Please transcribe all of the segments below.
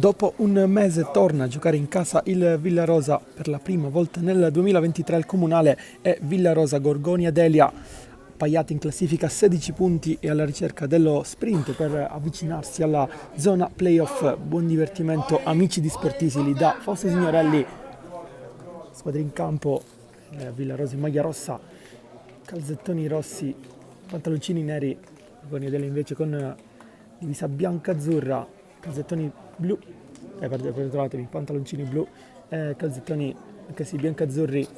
Dopo un mese torna a giocare in casa il Villarosa per la prima volta nel 2023 al Comunale e Villarosa Gorgonia Delia, appaiati in classifica a 16 punti e alla ricerca dello sprint per avvicinarsi alla zona playoff. Buon divertimento amici di Sportisili da Fausto Signorelli. Squadra in campo, Villarosa in maglia rossa, calzettoni rossi, pantaloncini neri, Gorgonia Delia invece con divisa bianca-azzurra, calzettoni blu, trovatevi, pantaloncini blu e calzettoni anche sì bianco-azzurri.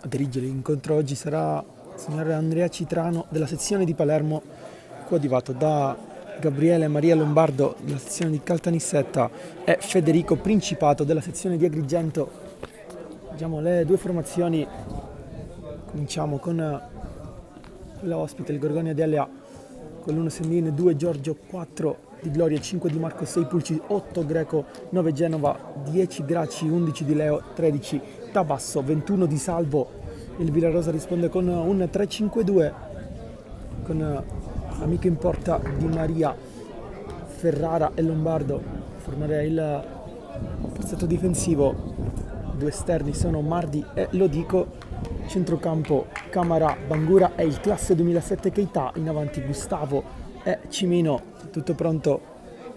A dirigere l'incontro oggi sarà il signor Andrea Citrano della sezione di Palermo, coadiuvato da Gabriele Maria Lombardo della sezione di Caltanissetta e Federico Principato della sezione di Agrigento. Vediamo le due formazioni. Cominciamo con la ospite, il Gorgonia Delia, con l'1 Sendin, 2 Giorgio, 4 Di Gloria, 5 Di Marco, 6 Pulci, 8 Greco, 9 Genova, 10 Graci, 11 Di Leo, 13 Tabasso, 21 Di Salvo. Il Villarosa risponde con un 3-5-2 con amico in porta Di Maria, Ferrara e Lombardo. Formare il passato difensivo. Due esterni sono Mardi e Lodico. Centrocampo Camara, Bangura e il classe 2007 Keita. In avanti Gustavo e Cimino. Tutto pronto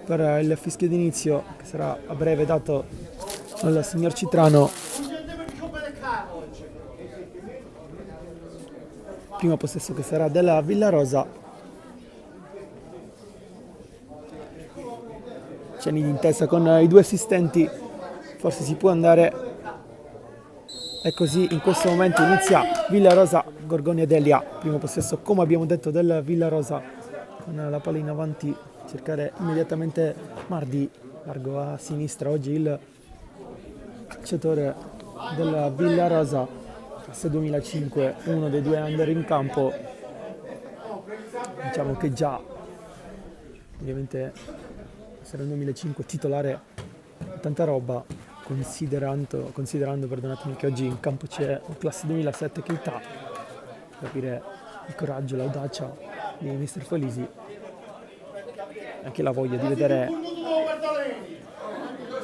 per il fischio d'inizio che sarà a breve dato al signor Citrano. Primo possesso che sarà della Villarosa. Cenni d'intesa con i due assistenti, forse si può andare. E così in questo momento inizia Villarosa Gorgonia Delia. Primo possesso, come abbiamo detto, del Villarosa, con la palla in avanti, cercare immediatamente Mardi, largo a sinistra. Oggi il calciatore della Villarosa, classe 2005, uno dei due under in campo. Diciamo che già, ovviamente, essere il 2005 titolare, tanta roba. Considerando perdonatemi, che oggi in campo c'è un classe 2007 Keita, capire il coraggio, l'audacia di Mister Folisi, anche la voglia di vedere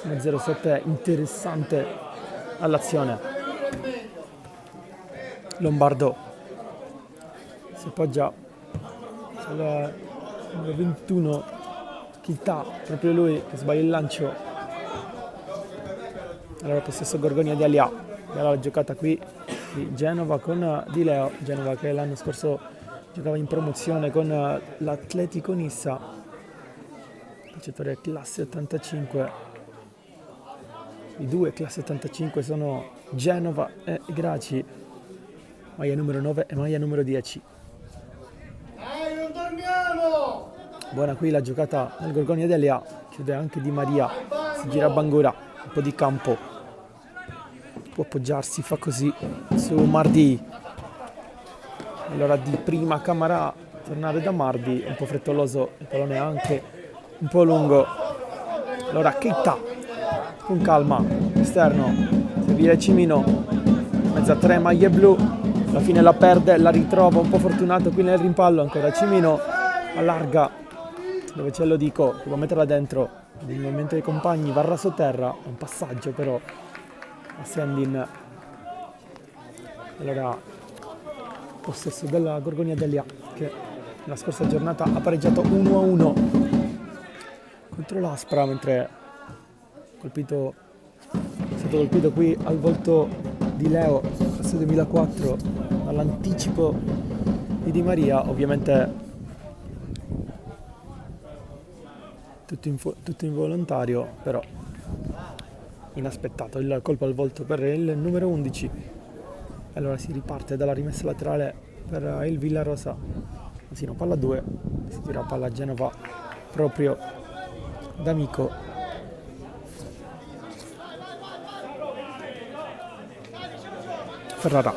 una 07 interessante all'azione. Lombardo si appoggia sul numero 21 Keita, proprio lui che sbaglia il lancio. Allora possesso Gorgonia Delia, la giocata qui di Genova con Di Leo. Genova che l'anno scorso giocava in promozione con l'Atletico Nissa, calciatore classe 85. I due classe 85 sono Genova e Graci, maglia numero 9 e maglia numero 10. Buona qui la giocata del Gorgonia Delia, chiude anche Di Maria, si gira Bangura, un po' di campo, può appoggiarsi, fa così su Mardi. Allora di prima Camara, tornare da Mardi, un po' frettoloso, il pallone anche un po' lungo. Allora Keita con calma, esterno, servire Cimino, mezza 3 maglie blu, alla fine la perde, la ritrova, un po' fortunato qui nel rimpallo. Ancora Cimino, allarga dove c'è Lodico, che può metterla dentro. Il movimento dei compagni, varrà sotterra, un passaggio però a Sendin. Allora possesso della Gorgonia Delia, che la scorsa giornata ha pareggiato 1-1 contro l'Aspra, mentre è stato colpito qui al volto Di Leo, classe 2004, dall'anticipo di Maria. Ovviamente tutto involontario, però inaspettato il colpo al volto per il numero 11. Allora si riparte dalla rimessa laterale per il Villarosa, anzi no, palla 2, si tira palla a Genova proprio d'amico. Ferrara,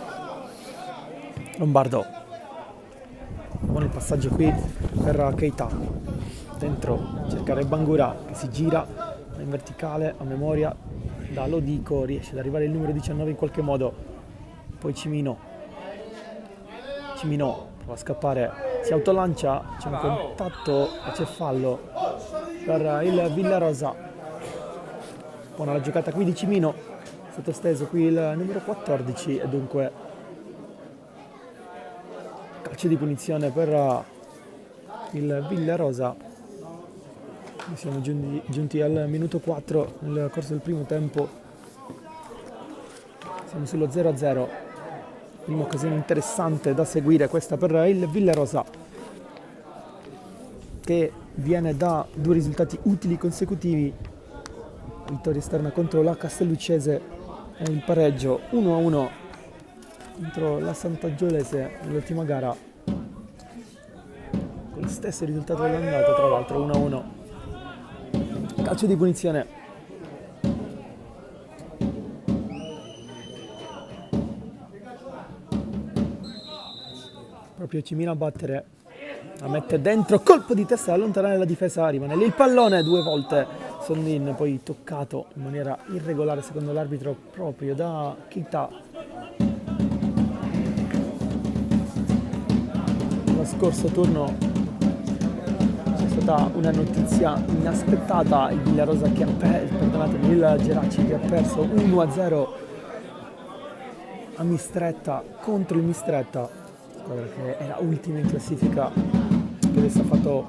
Lombardo, buon il passaggio qui per Keita, dentro cercare Bangura che si gira in verticale a memoria da Lodico, riesce ad arrivare il numero 19 in qualche modo. Poi Cimino prova a scappare si autolancia, c'è un contatto e c'è fallo per il Villarosa. Buona la giocata qui di Cimino, è stato steso qui il numero 14 e dunque calcio di punizione per il Villarosa. Siamo giunti al minuto 4 nel corso del primo tempo, siamo sullo 0-0. Prima occasione interessante da seguire questa per il Villarosa, che viene da due risultati utili consecutivi, vittoria esterna contro la Castelluccese e il pareggio 1-1 contro la Sant'Angiolese nell'ultima gara, con lo stesso risultato dell'andata, tra l'altro 1-1. Calcio di punizione. Proprio Cimino a battere, la mette dentro, colpo di testa ad allontanare la difesa, rimane lì il pallone due volte, Sondin poi toccato in maniera irregolare secondo l'arbitro proprio da Keita. Lo scorso turno c'è stata una notizia inaspettata, il Villarosa che il Geraci che ha perso 1-0 a Mistretta contro il Mistretta, squadra che era ultima in classifica, che adesso ha fatto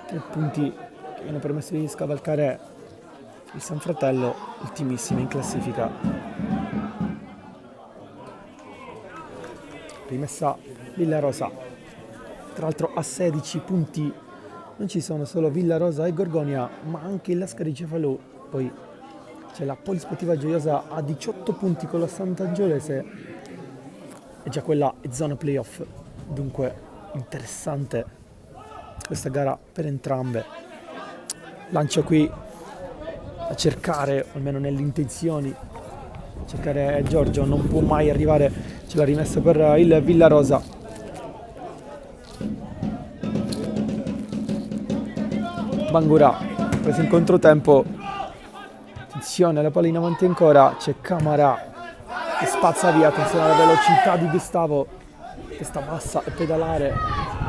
3 punti che hanno permesso di scavalcare il San Fratello, ultimissima in classifica. Rimessa Villarosa, tra l'altro a 16 punti. Non ci sono solo Villarosa e Gorgonia, ma anche il Lascari Cefalù. Poi c'è la Polisportiva Gioiosa a 18 punti con la Sant'Angiolese, e già quella è zona playoff, dunque interessante questa gara per entrambe. Lancio qui a cercare, almeno nelle intenzioni, cercare Giorgio, non può mai arrivare, c'è la rimessa per il Villarosa. Bangura, preso in controtempo, attenzione, la palla in avanti ancora, c'è Camara che spazza via, attenzione alla velocità di Gustavo, testa bassa e pedalare,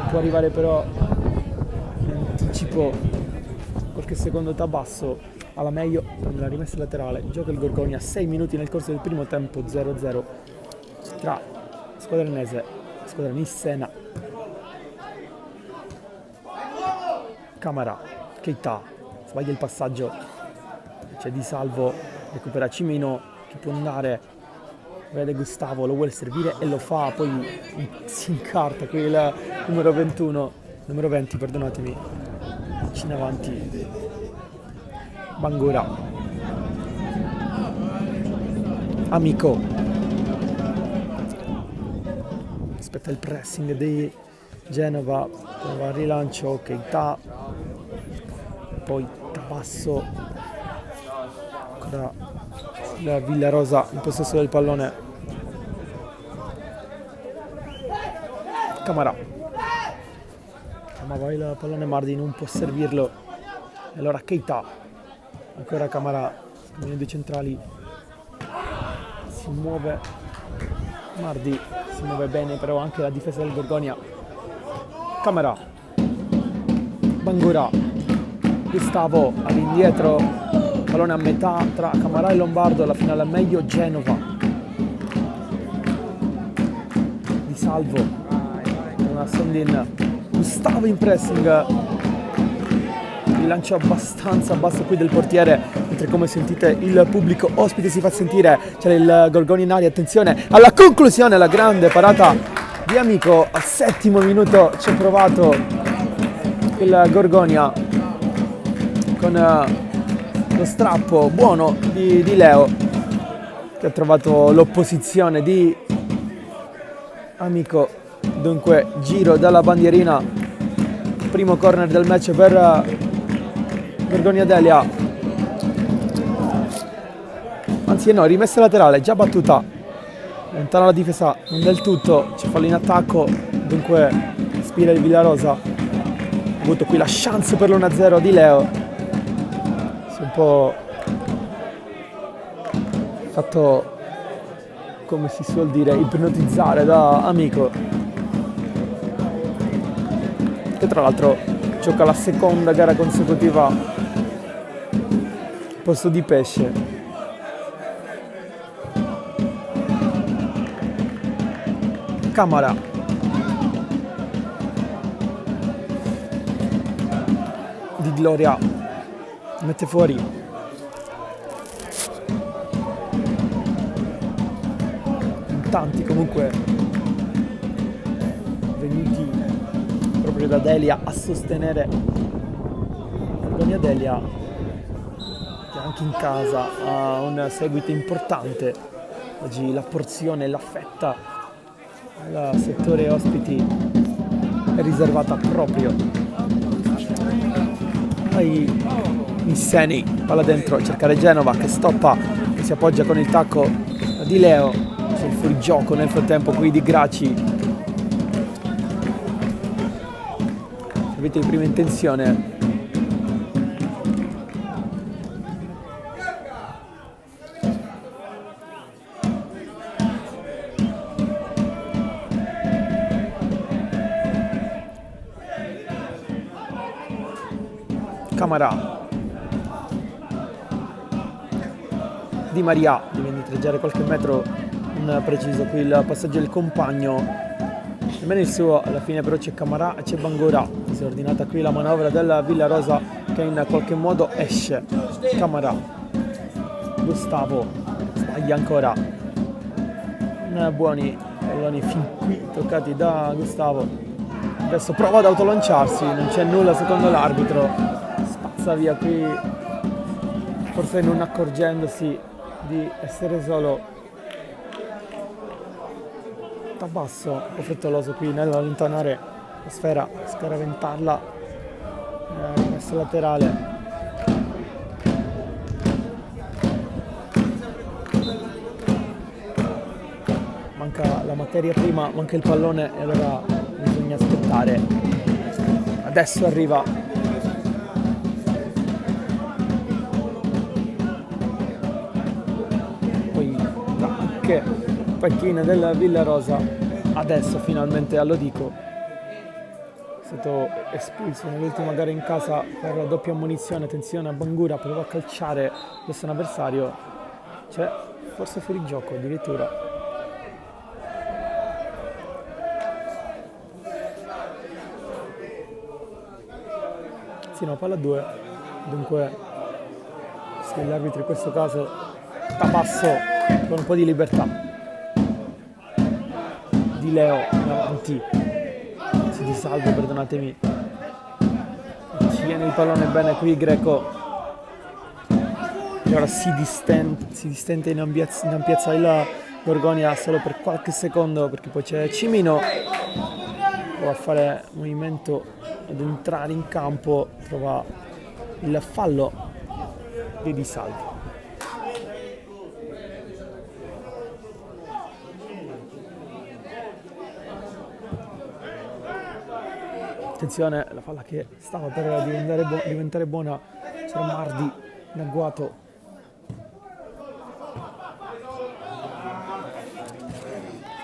può arrivare però in anticipo qualche secondo da basso, alla meglio con la rimessa laterale. Gioca il Gorgonia, 6 minuti nel corso del primo tempo, 0-0 tra squadra ennese e squadra nissena. Camara, Keita, sbaglia il passaggio, c'è Di Salvo, recupera Cimino che può andare, vede Gustavo, lo vuole servire e lo fa, poi si incarta qui il numero 20, perdonatemi, vicino avanti Bangura. Amico, aspetta il pressing di Genova, prova il rilancio, Keita, poi da basso ancora la Villarosa in possesso del pallone. Camara chiamava il pallone, Mardi non può servirlo, e allora Keita, ancora Camara, nei due centrali, si muove Mardi, si muove bene però anche la difesa del Gorgonia. Camara, Bangura, Gustavo all'indietro, pallone a metà tra Camara e Lombardo, alla finale meglio Genova. Di Salvo, una Sondin, Gustavo in pressing, il lancio abbastanza basso qui del portiere, mentre come sentite il pubblico ospite si fa sentire, c'è il Gorgonia in aria, attenzione alla conclusione, la grande parata di Amico, al 7° minuto ci ha provato il Gorgonia con lo strappo buono di Leo, che ha trovato l'opposizione di Amico. Dunque giro dalla bandierina, primo corner del match per Gorgonia Delia, anzi no, rimessa laterale già battuta, lontana la difesa non del tutto, c'è fallo in attacco, dunque spira il Villarosa. Ha avuto qui la chance per l'1-0 di Leo, si è un po' fatto, come si suol dire, ipnotizzare da Amico. che tra l'altro gioca la seconda gara consecutiva al posto di Pesce. Camara, Di Gloria mette fuori, in tanti comunque venuti proprio da Delia a sostenere Gorgonia Delia, che anche in casa ha un seguito importante. Oggi la porzione, la fetta al settore ospiti è riservata proprio ai Misseni. Palla dentro a cercare Genova che stoppa e si appoggia con il tacco di Leo sul fuorigioco. Nel frattempo qui di Graci, avete di prima intenzione. Camara, Di Maria deve indietreggiare qualche metro, non preciso qui il passaggio del compagno, nemmeno il suo. Alla fine però c'è Camara e c'è Bangura. Si è ordinata qui la manovra della Villarosa che in qualche modo esce. Camara, Gustavo sbaglia ancora, buoni palloni fin qui toccati da Gustavo. Adesso prova ad autolanciarsi, non c'è nulla secondo l'arbitro, spazza via qui, forse non accorgendosi di essere solo Tabasso, un po' frettoloso qui nell'allontanare la sfera, scaraventarla verso laterale. Manca la materia prima, manca il pallone e allora bisogna aspettare. Adesso arriva poi anche panchina della Villarosa. Adesso finalmente allo dico, è stato espulso nell'ultima gara in casa per doppia ammonizione. Attenzione a Bangura, prova a calciare questo è un avversario, c'è forse fuori gioco addirittura. Sì, no, palla 2, dunque se gli arbitri in questo caso Tabasso con un po' di libertà. Di Leo in avanti, si di salvo, perdonatemi, tiene il pallone bene qui Greco e ora si distende in ampiezza il Gorgonia solo per qualche secondo, perché poi c'è Cimino, prova a fare movimento ad entrare in campo, trova il fallo di Di Salvo. Attenzione, la palla che stava per diventare buona, c'era Mardi in agguato.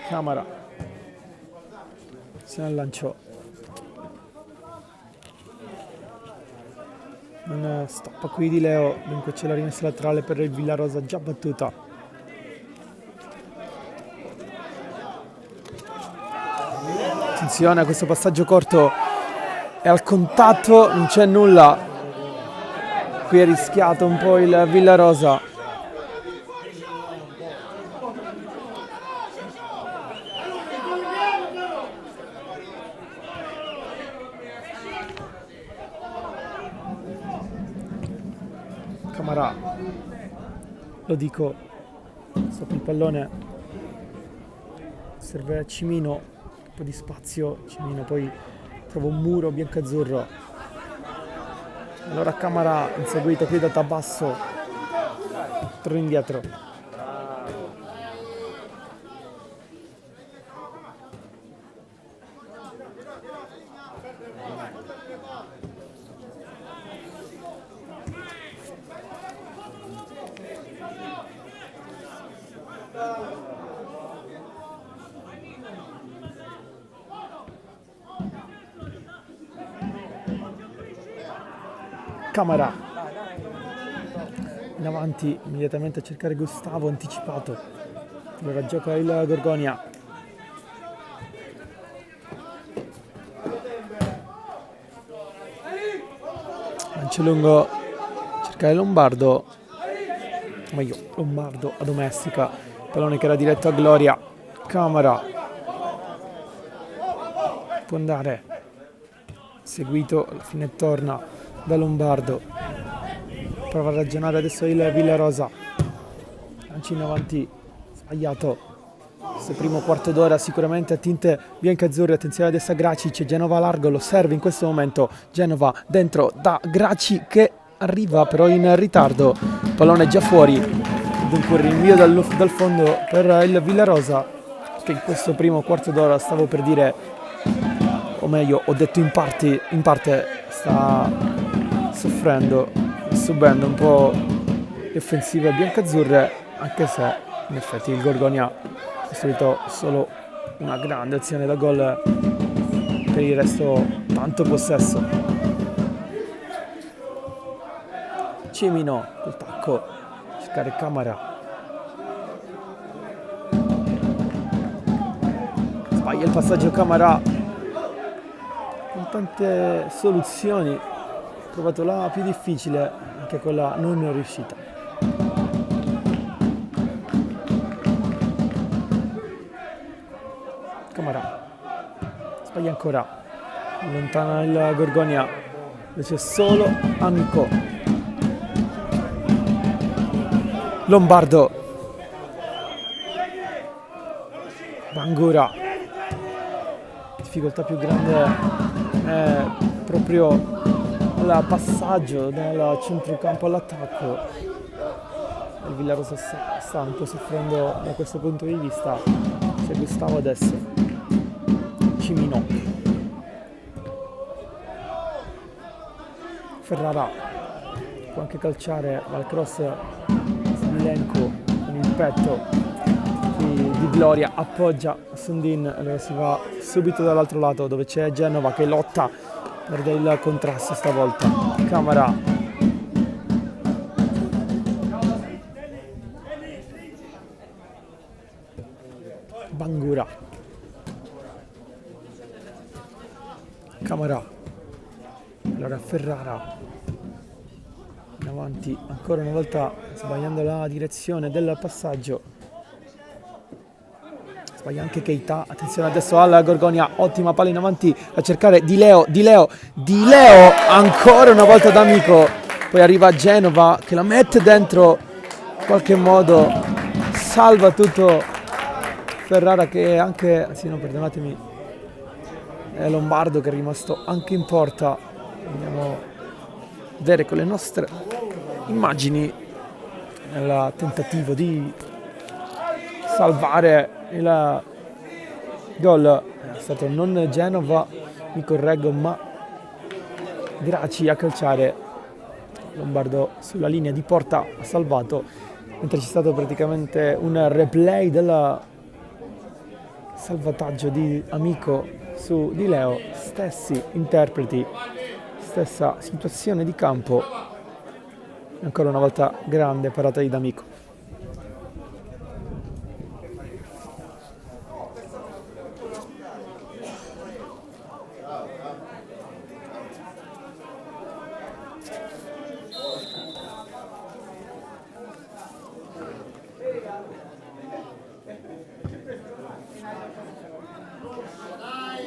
Camara se ne lanciò, non stoppa qui di Leo, dunque c'è la rimessa laterale per il Villarosa già battuta. Attenzione a questo passaggio corto e al contatto non c'è nulla, qui è rischiato un po' il Villarosa. Camara, lo dico, stoppa il pallone, serve a Cimino, un po' di spazio, Cimino poi trova un muro biancazzurro, allora Camara inseguito qui da Tabasso, torna indietro. Camara in avanti immediatamente a cercare Gustavo, anticipato. Allora gioca il Gorgonia. Lancio lungo, cercare Lombardo, meglio Lombardo a Domestica, pallone che era diretto a Gloria. Camara può andare, seguito, alla fine torna da Lombardo, prova a ragionare adesso il Villarosa, lancio in avanti sbagliato. Questo primo quarto d'ora sicuramente a tinte biancazzurre. Attenzione adesso a Gracic, Genova largo, lo serve in questo momento Genova dentro da Graci che arriva però in ritardo, pallone già fuori, dunque rinvio dal fondo per il Villarosa che in questo primo quarto d'ora stavo per dire, o meglio ho detto in parte sta soffrendo, subendo un po' le offensive biancazzurre, anche se in effetti il Gorgonia ha costruito solo una grande azione da gol, per il resto tanto possesso. Cimino col tacco, cercare Camara, sbaglia il passaggio Camara con tante soluzioni, ho trovato la più difficile, anche quella non è riuscita. Camara sbaglia ancora, allontana il Gorgonia, c'è solo Amico. Lombardo, Bangura, difficoltà più grande è proprio il passaggio dal centrocampo all'attacco. Il Villarosa sta un po' soffrendo da questo punto di vista. C'è Gustavo adesso, Cimino, Ferrara può anche calciare al cross Smilenko con il petto di Gloria, appoggia Sundin, allora si va subito dall'altro lato dove c'è Genova che lotta, perde il contrasto stavolta. Camara, Bangura, Camara, allora Ferrara in avanti ancora una volta sbagliando la direzione del passaggio, sbaglia anche Keita. Attenzione adesso alla Gorgonia, ottima palla in avanti a cercare Di Leo, ancora una volta D'Amico, poi arriva Genova che la mette dentro, in qualche modo salva tutto Ferrara che anche, sì no perdonatemi, è Lombardo che è rimasto anche in porta. Andiamo a vedere con le nostre immagini nel tentativo di salvare il gol. È stato non Genova, mi correggo, ma Graci a calciare. Lombardo sulla linea di porta ha salvato, mentre c'è stato praticamente un replay del salvataggio di Amico su Di Leo, stessi interpreti, stessa situazione di campo, ancora una volta grande parata di D'Amico.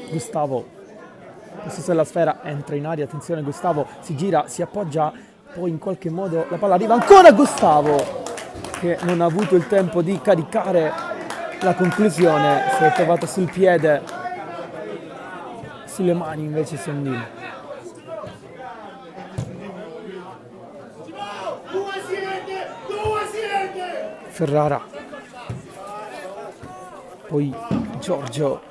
Gustavo, adesso se la sfera entra in aria, attenzione Gustavo, si gira, si appoggia, poi in qualche modo la palla arriva ancora a Gustavo che non ha avuto il tempo di caricare la conclusione, si è trovato sul piede, sulle mani invece Sondino. Ferrara, poi Giorgio,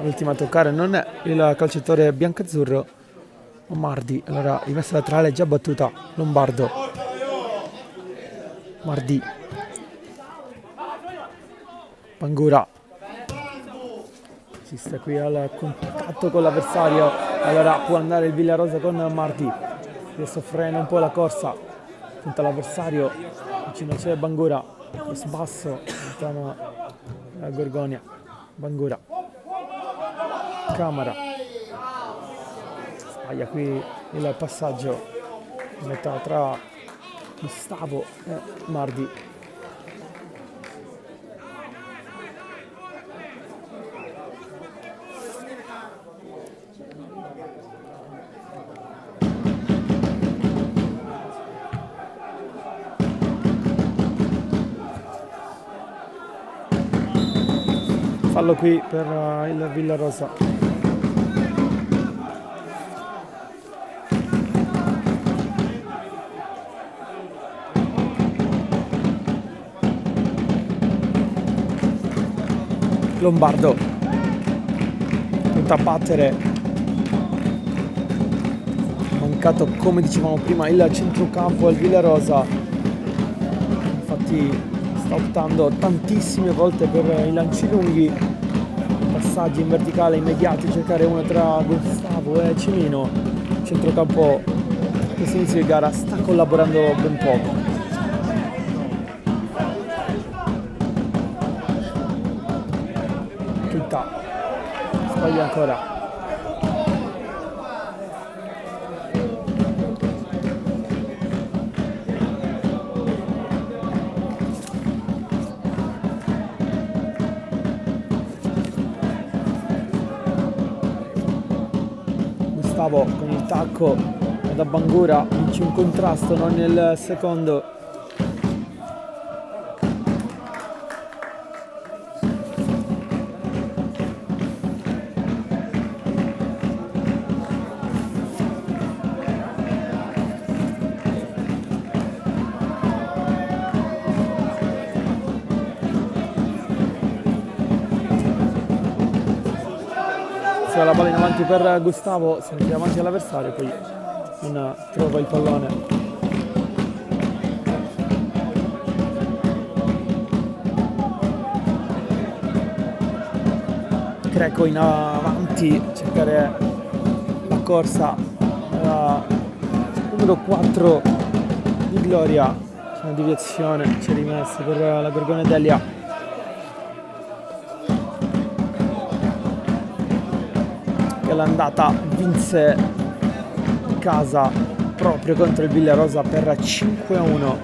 l'ultima a toccare non è il calciatore biancazzurro, ma Mardi. Allora rimessa laterale già battuta, Lombardo, Mardi, Bangura, si sta qui al contatto con l'avversario, allora può andare il Villarosa con Mardi, Adesso frena un po' la corsa, punta l'avversario, vicino c'è Bangura, cross basso, lontano la Gorgonia. Bangura, Camara, sbaglia qui il passaggio in metà tra Gustavo e Mardi. Fallo qui per il Villarosa. Lombardo punta a battere, mancato come dicevamo prima il centrocampo al Villarosa, infatti sta optando tantissime volte per i lanci lunghi, passaggi in verticale immediati, cercare uno tra Gustavo e Cimino. Il centrocampo a questo inizio di gara sta collaborando ben poco. Sbaglia ancora. Gustavo con il tacco da Bangura, vince un contrasto, non nel secondo. La palla in avanti per Gustavo, si mette davanti all'avversario, poi non trova il pallone. Greco in avanti, cercare la corsa, numero 4 di Gloria, c'è una deviazione, c'è rimessa per la Gorgonia Delia. L'andata vinse in casa proprio contro il Villarosa per 5-1.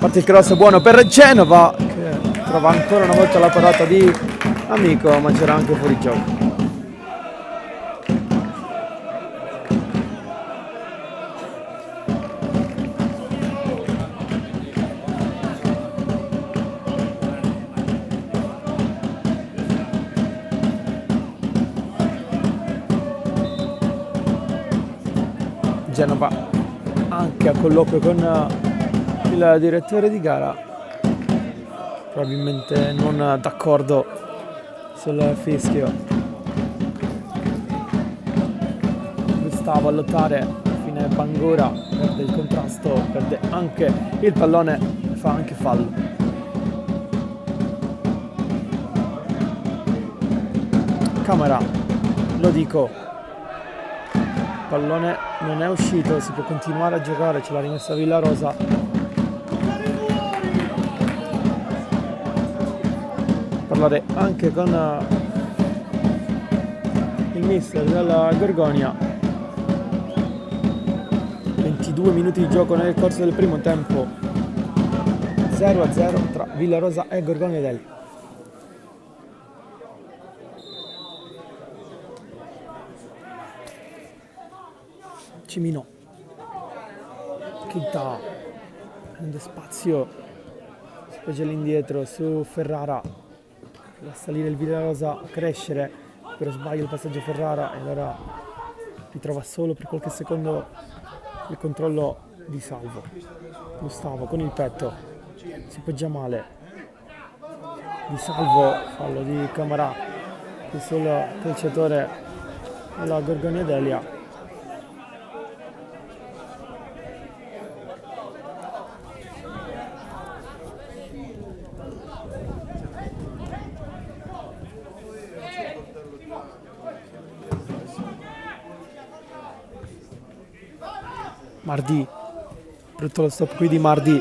Parte il cross buono per Genova, che trova ancora una volta la parata di Amico, ma c'era anche fuori gioco. Genova anche a colloquio con il direttore di gara, probabilmente non d'accordo sul fischio. Gustavo a lottare, fine Bangura, perde il contrasto, perde anche il pallone, fa anche fallo. Camara, lo dico. Il pallone non è uscito, si può continuare a giocare, ce l'ha rimessa Villarosa. Parlare anche con il mister della Gorgonia. 22 minuti di gioco nel corso del primo tempo, 0-0 tra Villarosa e Gorgonia Delia. Cimino, Quinta, prende spazio, spoggia all'indietro su Ferrara, va a salire il Villarosa, a crescere, però sbaglia il passaggio Ferrara e allora ritrova solo per qualche secondo il controllo di Salvo. Gustavo con il petto, si poggia male, di Salvo, fallo di Camarà, qui sul calciatore della Gorgonia Delia. Mardi, brutto lo stop qui di Mardi,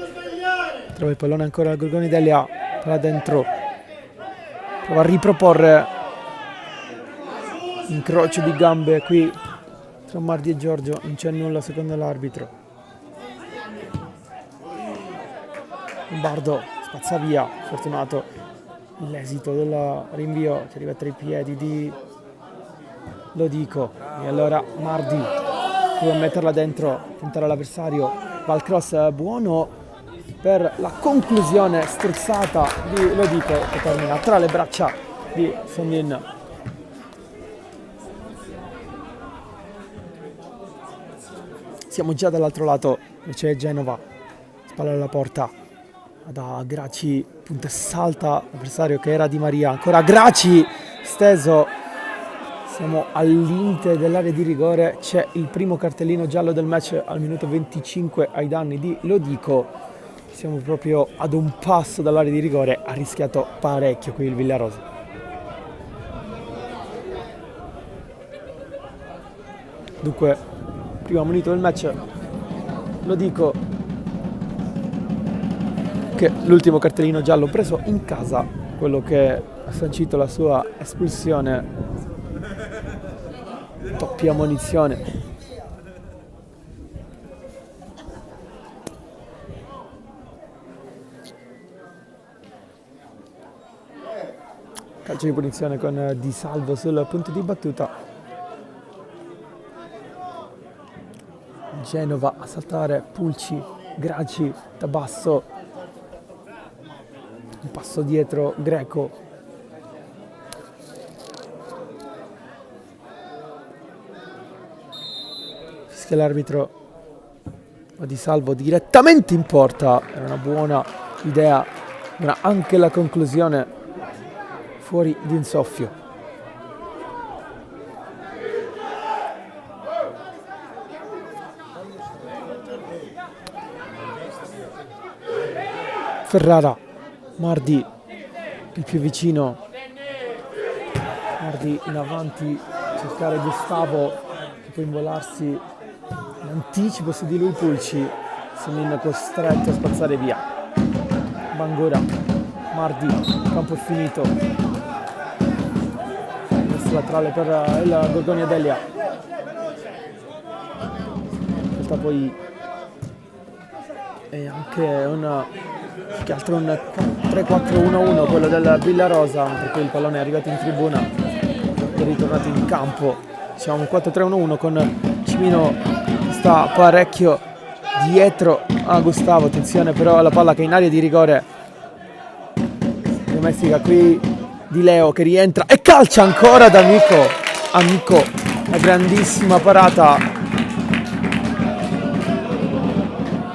trova il pallone ancora al Gorgoni Delia, là dentro, prova a riproporre, incrocio di gambe qui tra Mardi e Giorgio, non c'è nulla secondo l'arbitro. Lombardo spazza via, fortunato l'esito del rinvio che arriva tra i piedi di Lodico, e allora Mardi prova a metterla dentro, tentare l'avversario, va al cross buono per la conclusione strozzata di Lodico che termina tra le braccia di Sonin. Siamo già dall'altro lato, c'è Genova, spalla alla porta, da Graci, punta e salta l'avversario che era Di Maria, ancora Graci, steso, siamo al limite dell'area di rigore, c'è il primo cartellino giallo del match al minuto 25 ai danni di Lodico, siamo proprio ad un passo dall'area di rigore, ha rischiato parecchio qui il Villarosa. Dunque, primo ammonito del match, Lodico, che l'ultimo cartellino giallo preso in casa, quello che ha sancito la sua espulsione, doppia ammonizione. Calcio di punizione con Di Salvo sul punto di battuta. Genova a saltare, Pulci, Graci da basso, un passo dietro Greco, fischia l'arbitro, ma Di Salvo direttamente in porta, era una buona idea, ma anche la conclusione fuori di un soffio. Ferrara, Mardi il più vicino, Mardi in avanti, cercare Gustavo che può involarsi in anticipo su di lui Pulci, Sonin costretto a spazzare via. Bangura, Mardi, campo è finito, verso laterale per il Gorgonia Delia, in realtà poi è anche che altro un 3-4-1-1 quello del Villarosa, perché il pallone è arrivato in tribuna, è ritornato in campo, diciamo un 4-3-1-1 con Cimino che sta parecchio dietro a Gustavo, attenzione però alla palla che è in area di rigore, domestica qui Di Leo che rientra e calcia ancora da Amico, la grandissima parata,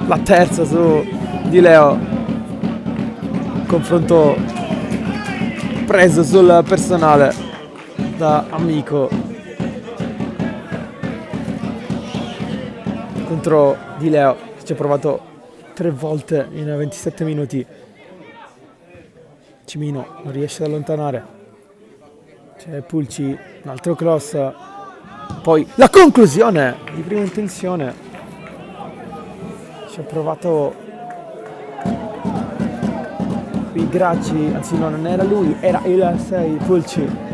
la terza su Di Leo, confronto preso sul personale da Amico contro Di Leo, che ci ha provato 3 volte in 27 minuti. Cimino non riesce ad allontanare, c'è Pulci, un altro cross, poi la conclusione di prima intenzione, ci ha provato qui Graci, anzi no, non era lui, era il 6 Pulci.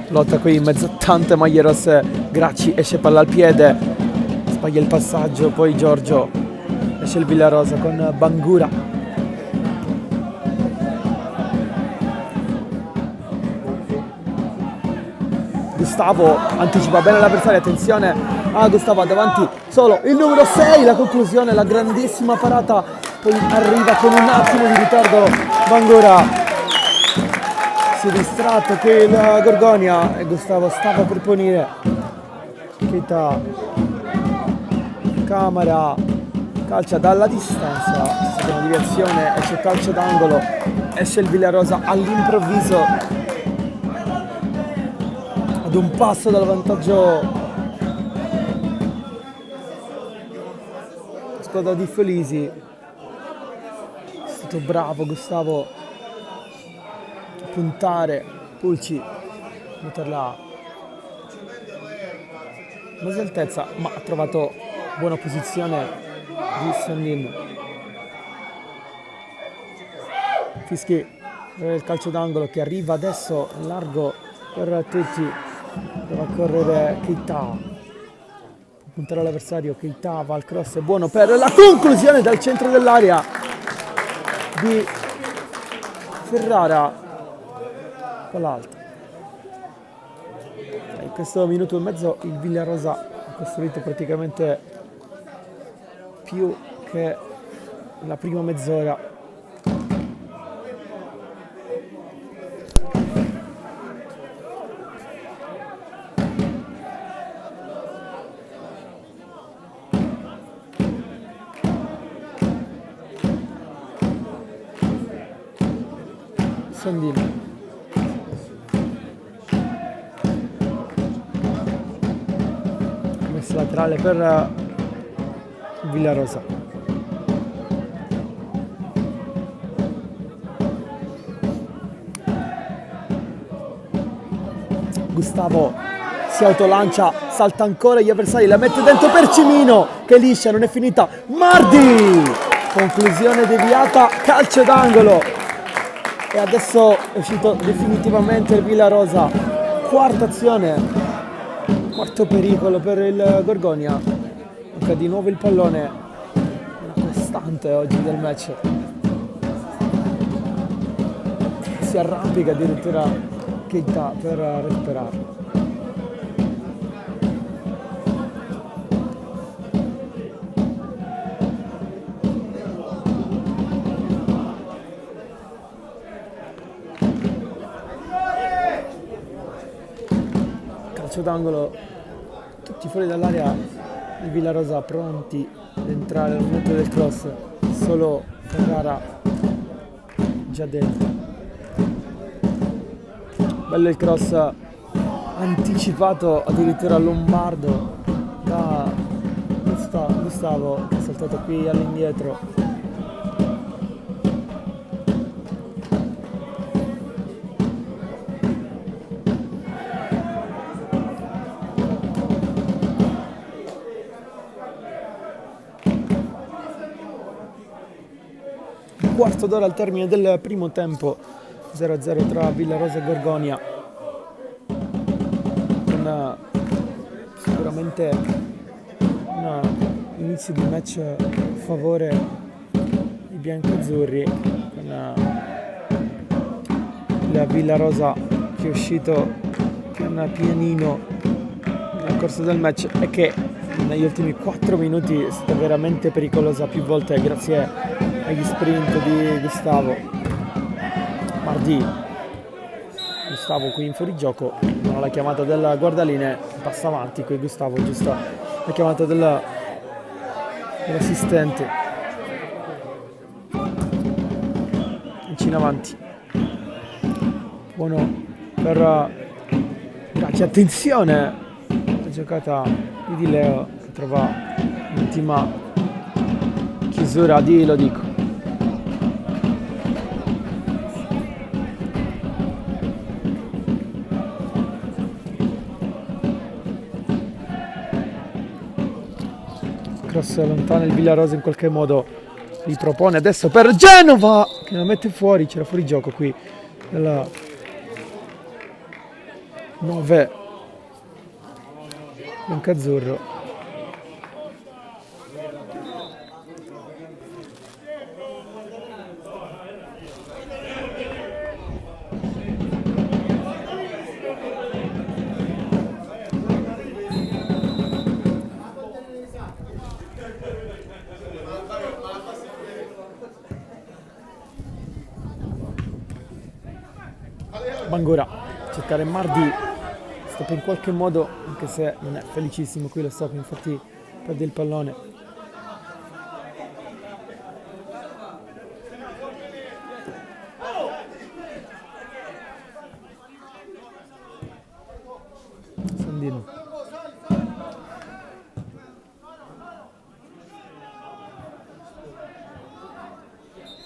Lotta qui in mezzo a tante maglie rosse, Graci esce palla al piede, sbaglia il passaggio, poi Giorgio, esce il Villarosa con Bangura. Gustavo anticipa bene l'avversario, attenzione a Gustavo, davanti solo il numero 6, la conclusione, la grandissima parata, poi arriva con un attimo di ritardo Bangura. Si è distratto qui il Gorgonia e Gustavo stava per punire. Keita, Camara, calcia dalla distanza, c'è stata una deviazione e c'è calcio d'angolo, esce il Villarosa all'improvviso ad ad un passo dal vantaggio la squadra di Felisi. È stato bravo Gustavo a puntare Pulci, metterla a mezza altezza, ma ha trovato buona posizione di Sandin. Fischi per il calcio d'angolo che arriva adesso in largo per tutti. Deve correre Keita, può puntare l'avversario. Keita va al cross, è buono per la conclusione dal centro dell'area di Ferrara dall'alto. In questo minuto e mezzo il Villarosa ha costruito praticamente più che la prima mezz'ora. Sandino. Messa laterale per Villarosa. Gustavo si autolancia, salta ancora gli avversari, la mette dentro per Cimino che liscia, non è finita. Mardi! Conclusione deviata, calcio d'angolo. E adesso è uscito definitivamente il Villarosa. Quarta azione, quarto pericolo per il Gorgonia. Manca di nuovo il pallone, una costante oggi del match. Si arrampica addirittura Keita per recuperarlo. Calcio d'angolo, tutti fuori dall'area, il Villarosa pronti ad entrare al momento del cross, solo Ferrara già dentro. Bello il cross anticipato addirittura a Lombardo da Gustavo, che è saltato qui all'indietro. Quarto d'ora al termine del primo tempo, 0-0 tra Villarosa e Gorgonia, con sicuramente un inizio di match a favore dei biancazzurri, con la Villarosa che è uscito pian pianino nel corso del match e che negli ultimi 4 minuti è stata veramente pericolosa più volte grazie agli sprint di Gustavo. Mardi, Gustavo qui in fuorigioco, non ha la chiamata del guardalinee, passa avanti qui Gustavo, giusta la chiamata dell'assistente. Vicino avanti, buono per Grazie, attenzione, la giocata di Leo che trova l'ultima chiusura di Lodico. Cross lontano, il Villarosa in qualche modo ripropone adesso per Genova che la mette fuori, c'era fuori gioco qui nella 9 biancazzurro. Bangura, cercare Mardi, stop in qualche modo, anche se non è felicissimo qui lo stop, infatti perde il pallone.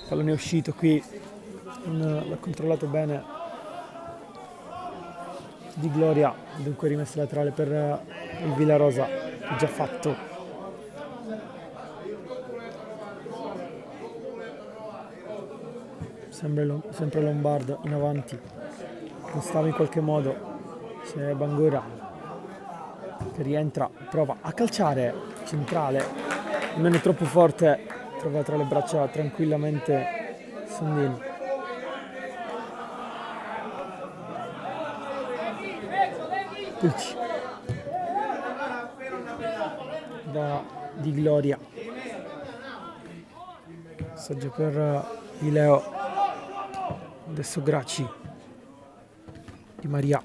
pallone è uscito qui, l'ha controllato bene Di Gloria, dunque rimessa laterale per il Villarosa, che già fatto. Sempre Lombardo in avanti, Gustavo in qualche modo, c'è Bangura che rientra, prova a calciare, centrale, non è troppo forte, trova tra le braccia tranquillamente Sondin. Pulci da Di Gloria, passaggio per Di Leo, adesso Gracci, Di Maria,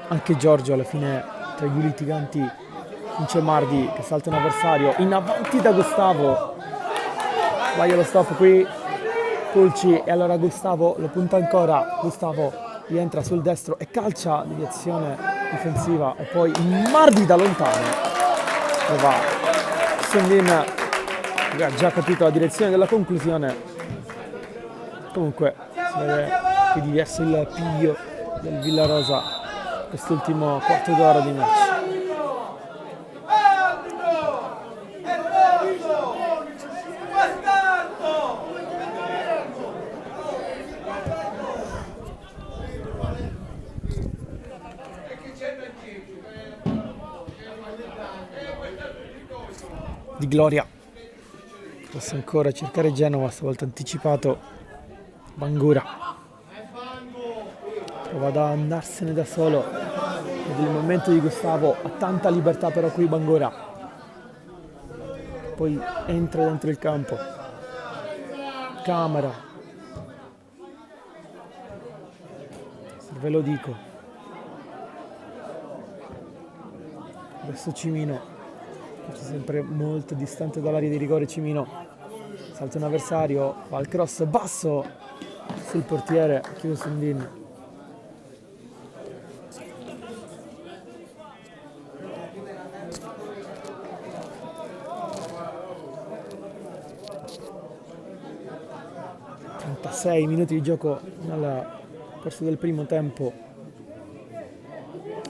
anche Giorgio alla fine tra gli litiganti vince Mardi che salta un avversario, in avanti da Gustavo, vai allo stop qui Pulci e allora Gustavo lo punta ancora, Gustavo rientra sul destro e calcia, deviazione difensiva e poi Mardi da lontano prova Sondin, ha già capito la direzione della conclusione, comunque si vede che è diverso il piglio del Villarosa quest'ultimo quarto d'ora di match. Di Gloria posso ancora cercare Genova, stavolta anticipato Bangura, prova ad andarsene da solo ed il momento di Gustavo, ha tanta libertà però qui Bangura, poi entra dentro il campo, Camera, ve lo dico, adesso Cimino, sempre molto distante dall'area di rigore. Cimino salta un avversario, va al cross basso sul portiere, chiude Sondin. ...36 minuti di gioco nel corso del primo tempo,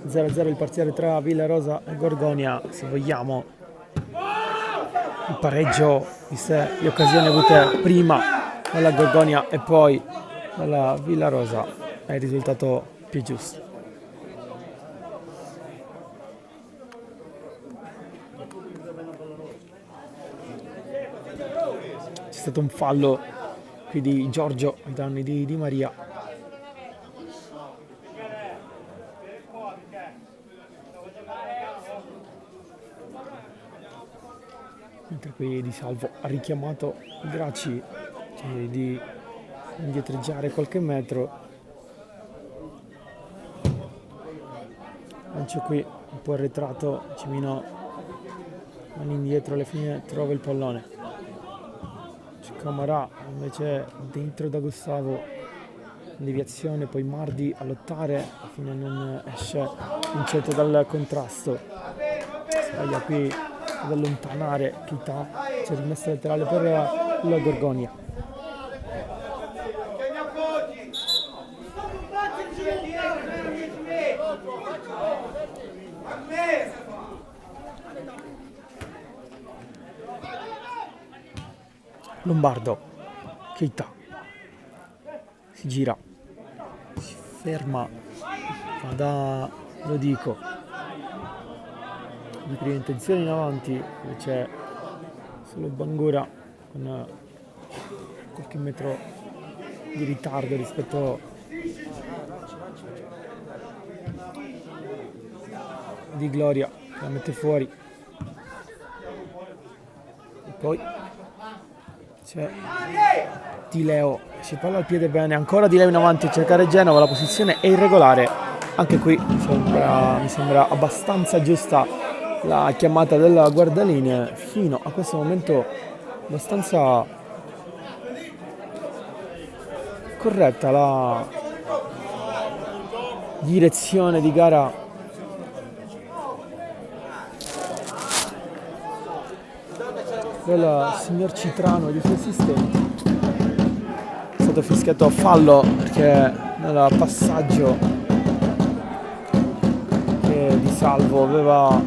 0-0 il parziale tra Villarosa e Gorgonia. Se vogliamo il pareggio, viste le occasioni avute prima dalla Gorgonia e poi dalla Villarosa, è il risultato più giusto. C'è stato un fallo qui di Giorgio ai danni di Di Maria. Mentre qui Di Salvo ha richiamato Gracci di indietreggiare qualche metro. Lancio qui un po' arretrato, Cimino mani indietro, alla fine trova il pallone. C'è Camarà invece dentro da Gustavo, deviazione, poi Mardi a lottare, alla fine non esce vincente dal contrasto. Sbaglia qui ad allontanare Chita, c'è rimessa laterale per la Gorgonia. Lombardo, Keita, si gira, si ferma, va da Lodico, di prima intenzione in avanti, dove c'è solo Bangura con qualche metro di ritardo rispetto Di Gloria, che la mette fuori. E poi c'è Di Leo, si palla al piede bene, ancora Di Leo in avanti a cercare Genova, la posizione è irregolare, anche qui mi sembra abbastanza giusta la chiamata della guardalinee, fino a questo momento abbastanza corretta la direzione di gara del signor Citrano e dei suoi assistenti. stato fischiato fallo perché nel passaggio che Di Salvo aveva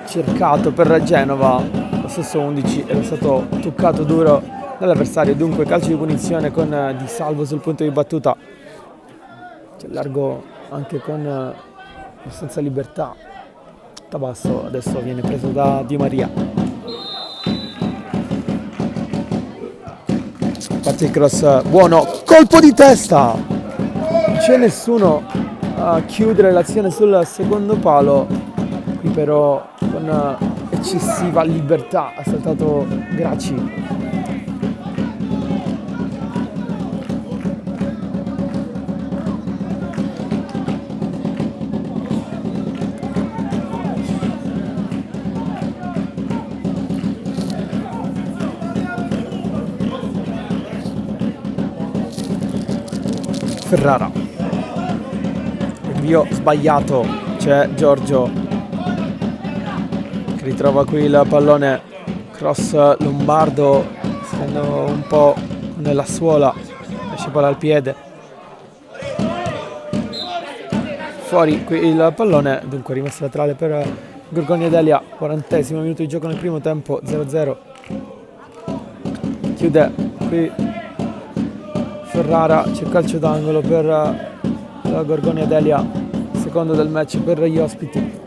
cercato per Genova, lo stesso 11 era stato toccato duro dall'avversario, dunque calcio di punizione con Di Salvo sul punto di battuta, c'è largo anche con abbastanza libertà. Tabasso adesso viene preso da Di Maria, parte il cross buono, colpo di testa, non c'è nessuno a chiudere l'azione sul secondo palo, qui però con eccessiva libertà ha saltato Gracci. Ferrara, invio sbagliato, c'è Giorgio che ritrova qui il pallone, cross Lombardo, stando un po' nella suola, esce palla al piede, fuori qui il pallone, dunque rimessa laterale per Gorgonia Delia, 40° minuto di gioco nel primo tempo, 0-0, chiude qui Ferrara, c'è calcio d'angolo per la Gorgonia Delia, secondo del match per gli ospiti.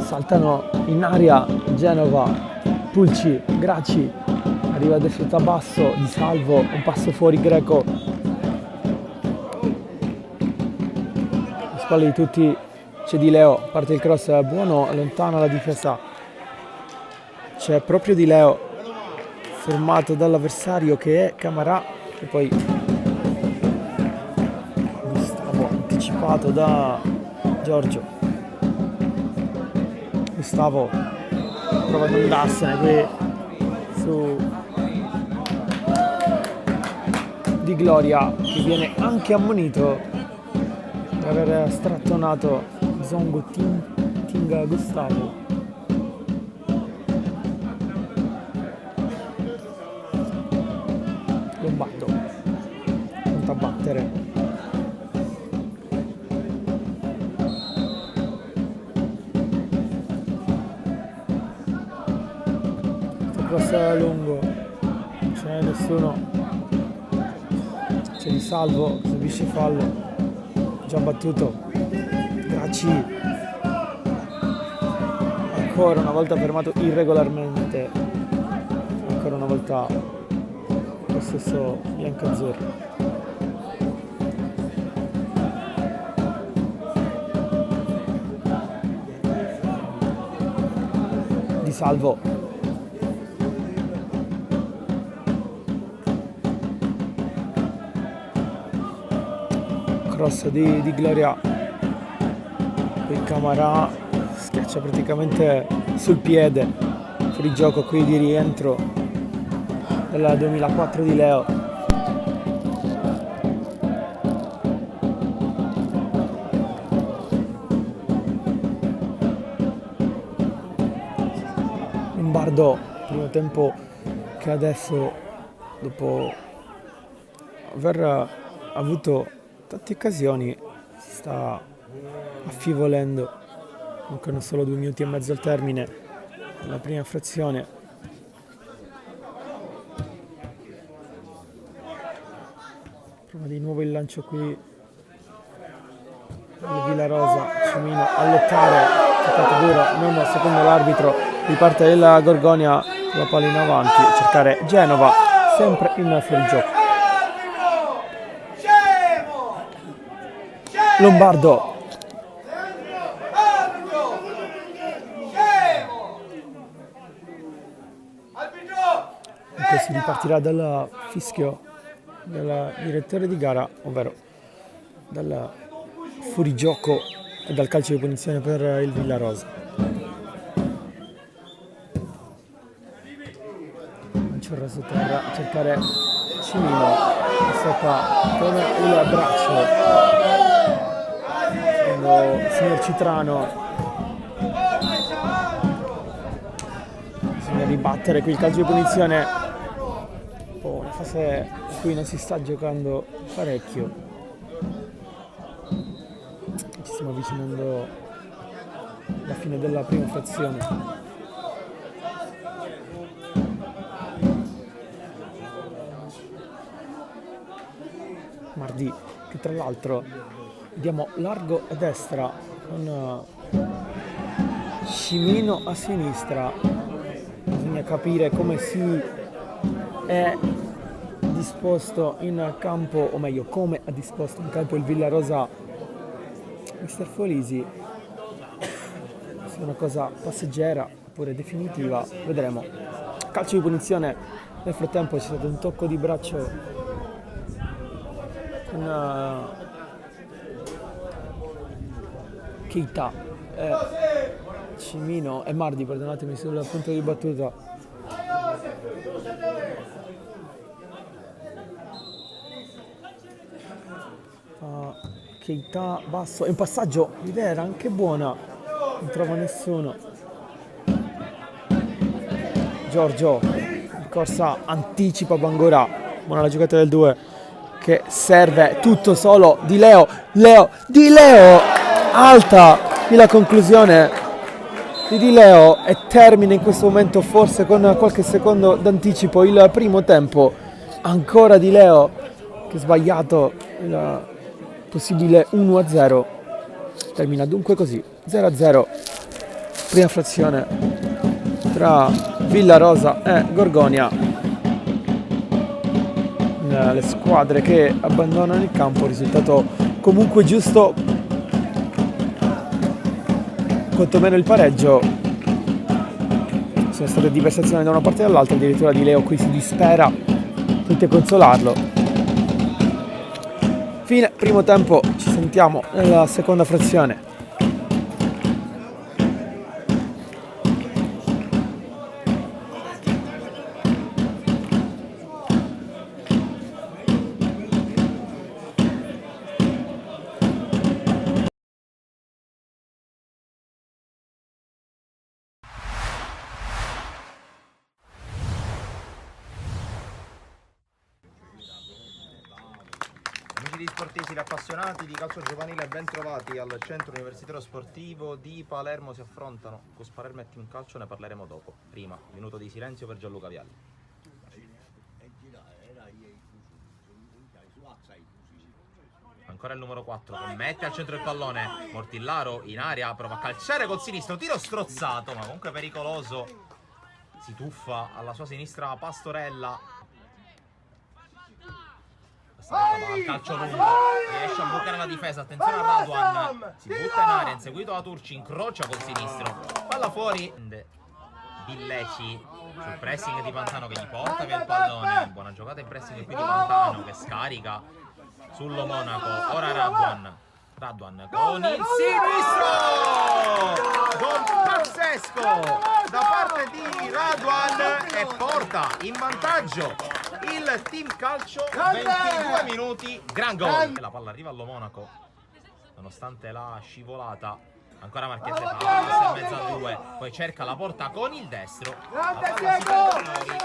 Saltano in aria Genova, Pulci, Gracci, arriva adesso Tabasso, Di Salvo, un passo fuori Greco. Alle spalle di tutti c'è Di Leo, parte il cross, buono, allontana la difesa. C'è proprio Di Leo, fermato dall'avversario che è Camarà, e poi Gustavo anticipato da Giorgio. Gustavo prova ad andarsene qui su Di Gloria, che viene anche ammonito per aver strattonato Zongo Tinga Gustavo. Lombardo pronto a battere, cross lungo, non c'è nessuno, c'è Di Salvo, subisce fallo, già battuto, Gracci ancora una volta fermato irregolarmente, ancora una volta lo stesso biancazzurro. Di Salvo, cross di Gloria, poi Camarà schiaccia praticamente sul piede, fuori gioco qui di rientro della 2004 di Leo. Lombardo, primo tempo che adesso, dopo aver avuto tante occasioni, si sta affievolendo. Mancano solo 2 minuti e mezzo al termine della prima frazione. Prova di nuovo il lancio qui del Villarosa, Cimino a lottare, toccato duro, non secondo l'arbitro, riparte il Gorgonia, la palla in avanti, a cercare Genova, sempre in fuorigioco. Lombardo, e si ripartirà dal fischio del direttore di gara, ovvero dal fuorigioco e dal calcio di punizione per il Villarosa. Manciorra sotterra a cercare Cimino, stata con il braccio secondo il signor Citrano. ribattere qui il calcio di punizione. Una fase in cui non si sta giocando parecchio. Ci stiamo avvicinando alla fine della prima frazione. Mardi, che tra l'altro vediamo largo a destra con Cimino a sinistra. Bisogna capire come si è disposto in campo, o meglio come ha disposto in campo il Villarosa mister Folisi. Se è una cosa passeggera oppure definitiva, vedremo. Calcio di punizione, nel frattempo c'è stato un tocco di braccio con Keita, Cimino e Mardi, perdonatemi, sul punto di battuta. Keita basso, e un passaggio, l'idea era anche buona, non trova nessuno. Giorgio, in corsa anticipa Bangura, buona la giocata del 2 che serve tutto solo Di Leo, Di Leo, alta qui la conclusione di Di Leo e termina in questo momento forse con qualche secondo d'anticipo il primo tempo. Ancora Di Leo che ha sbagliato il possibile 1-0. Termina dunque così, 0-0, prima frazione tra Villarosa e Gorgonia. Le squadre che abbandonano il campo, risultato comunque giusto, quantomeno il pareggio. Sono state diverse azioni da una parte e dall'altra, addirittura Di Leo qui si dispera, tutti a consolarlo. Fine primo tempo, ci sentiamo nella seconda frazione. Sportivi appassionati di calcio giovanile, ben trovati al centro universitario sportivo di Palermo. Si affrontano Cus Palermo e Team Calcio, ne parleremo dopo. Prima, minuto di silenzio per Gianluca Vialli. Ancora il numero 4 che mette al centro del pallone. Mortillaro in aria, prova a calciare col sinistro, tiro strozzato ma comunque pericoloso. Si tuffa alla sua sinistra Pastorella. Al calcio lungo, riesce a bloccare la difesa, attenzione a Raduan, si butta in aria, inseguito da Turci, incrocia col sinistro, palla fuori. Villeci sul pressing di Pantano che gli porta via il pallone, buona giocata in pressing qui di Pantano che scarica sullo Monaco. Ora Raduan con il sinistro, gol pazzesco da parte di Raduan e porta in vantaggio il Team Calcio. 22 minuti, gran gol. La palla arriva allo Monaco nonostante la scivolata. Ancora Marchese, passa in mezzo a 2, poi cerca la porta con il destro, la palla si perde,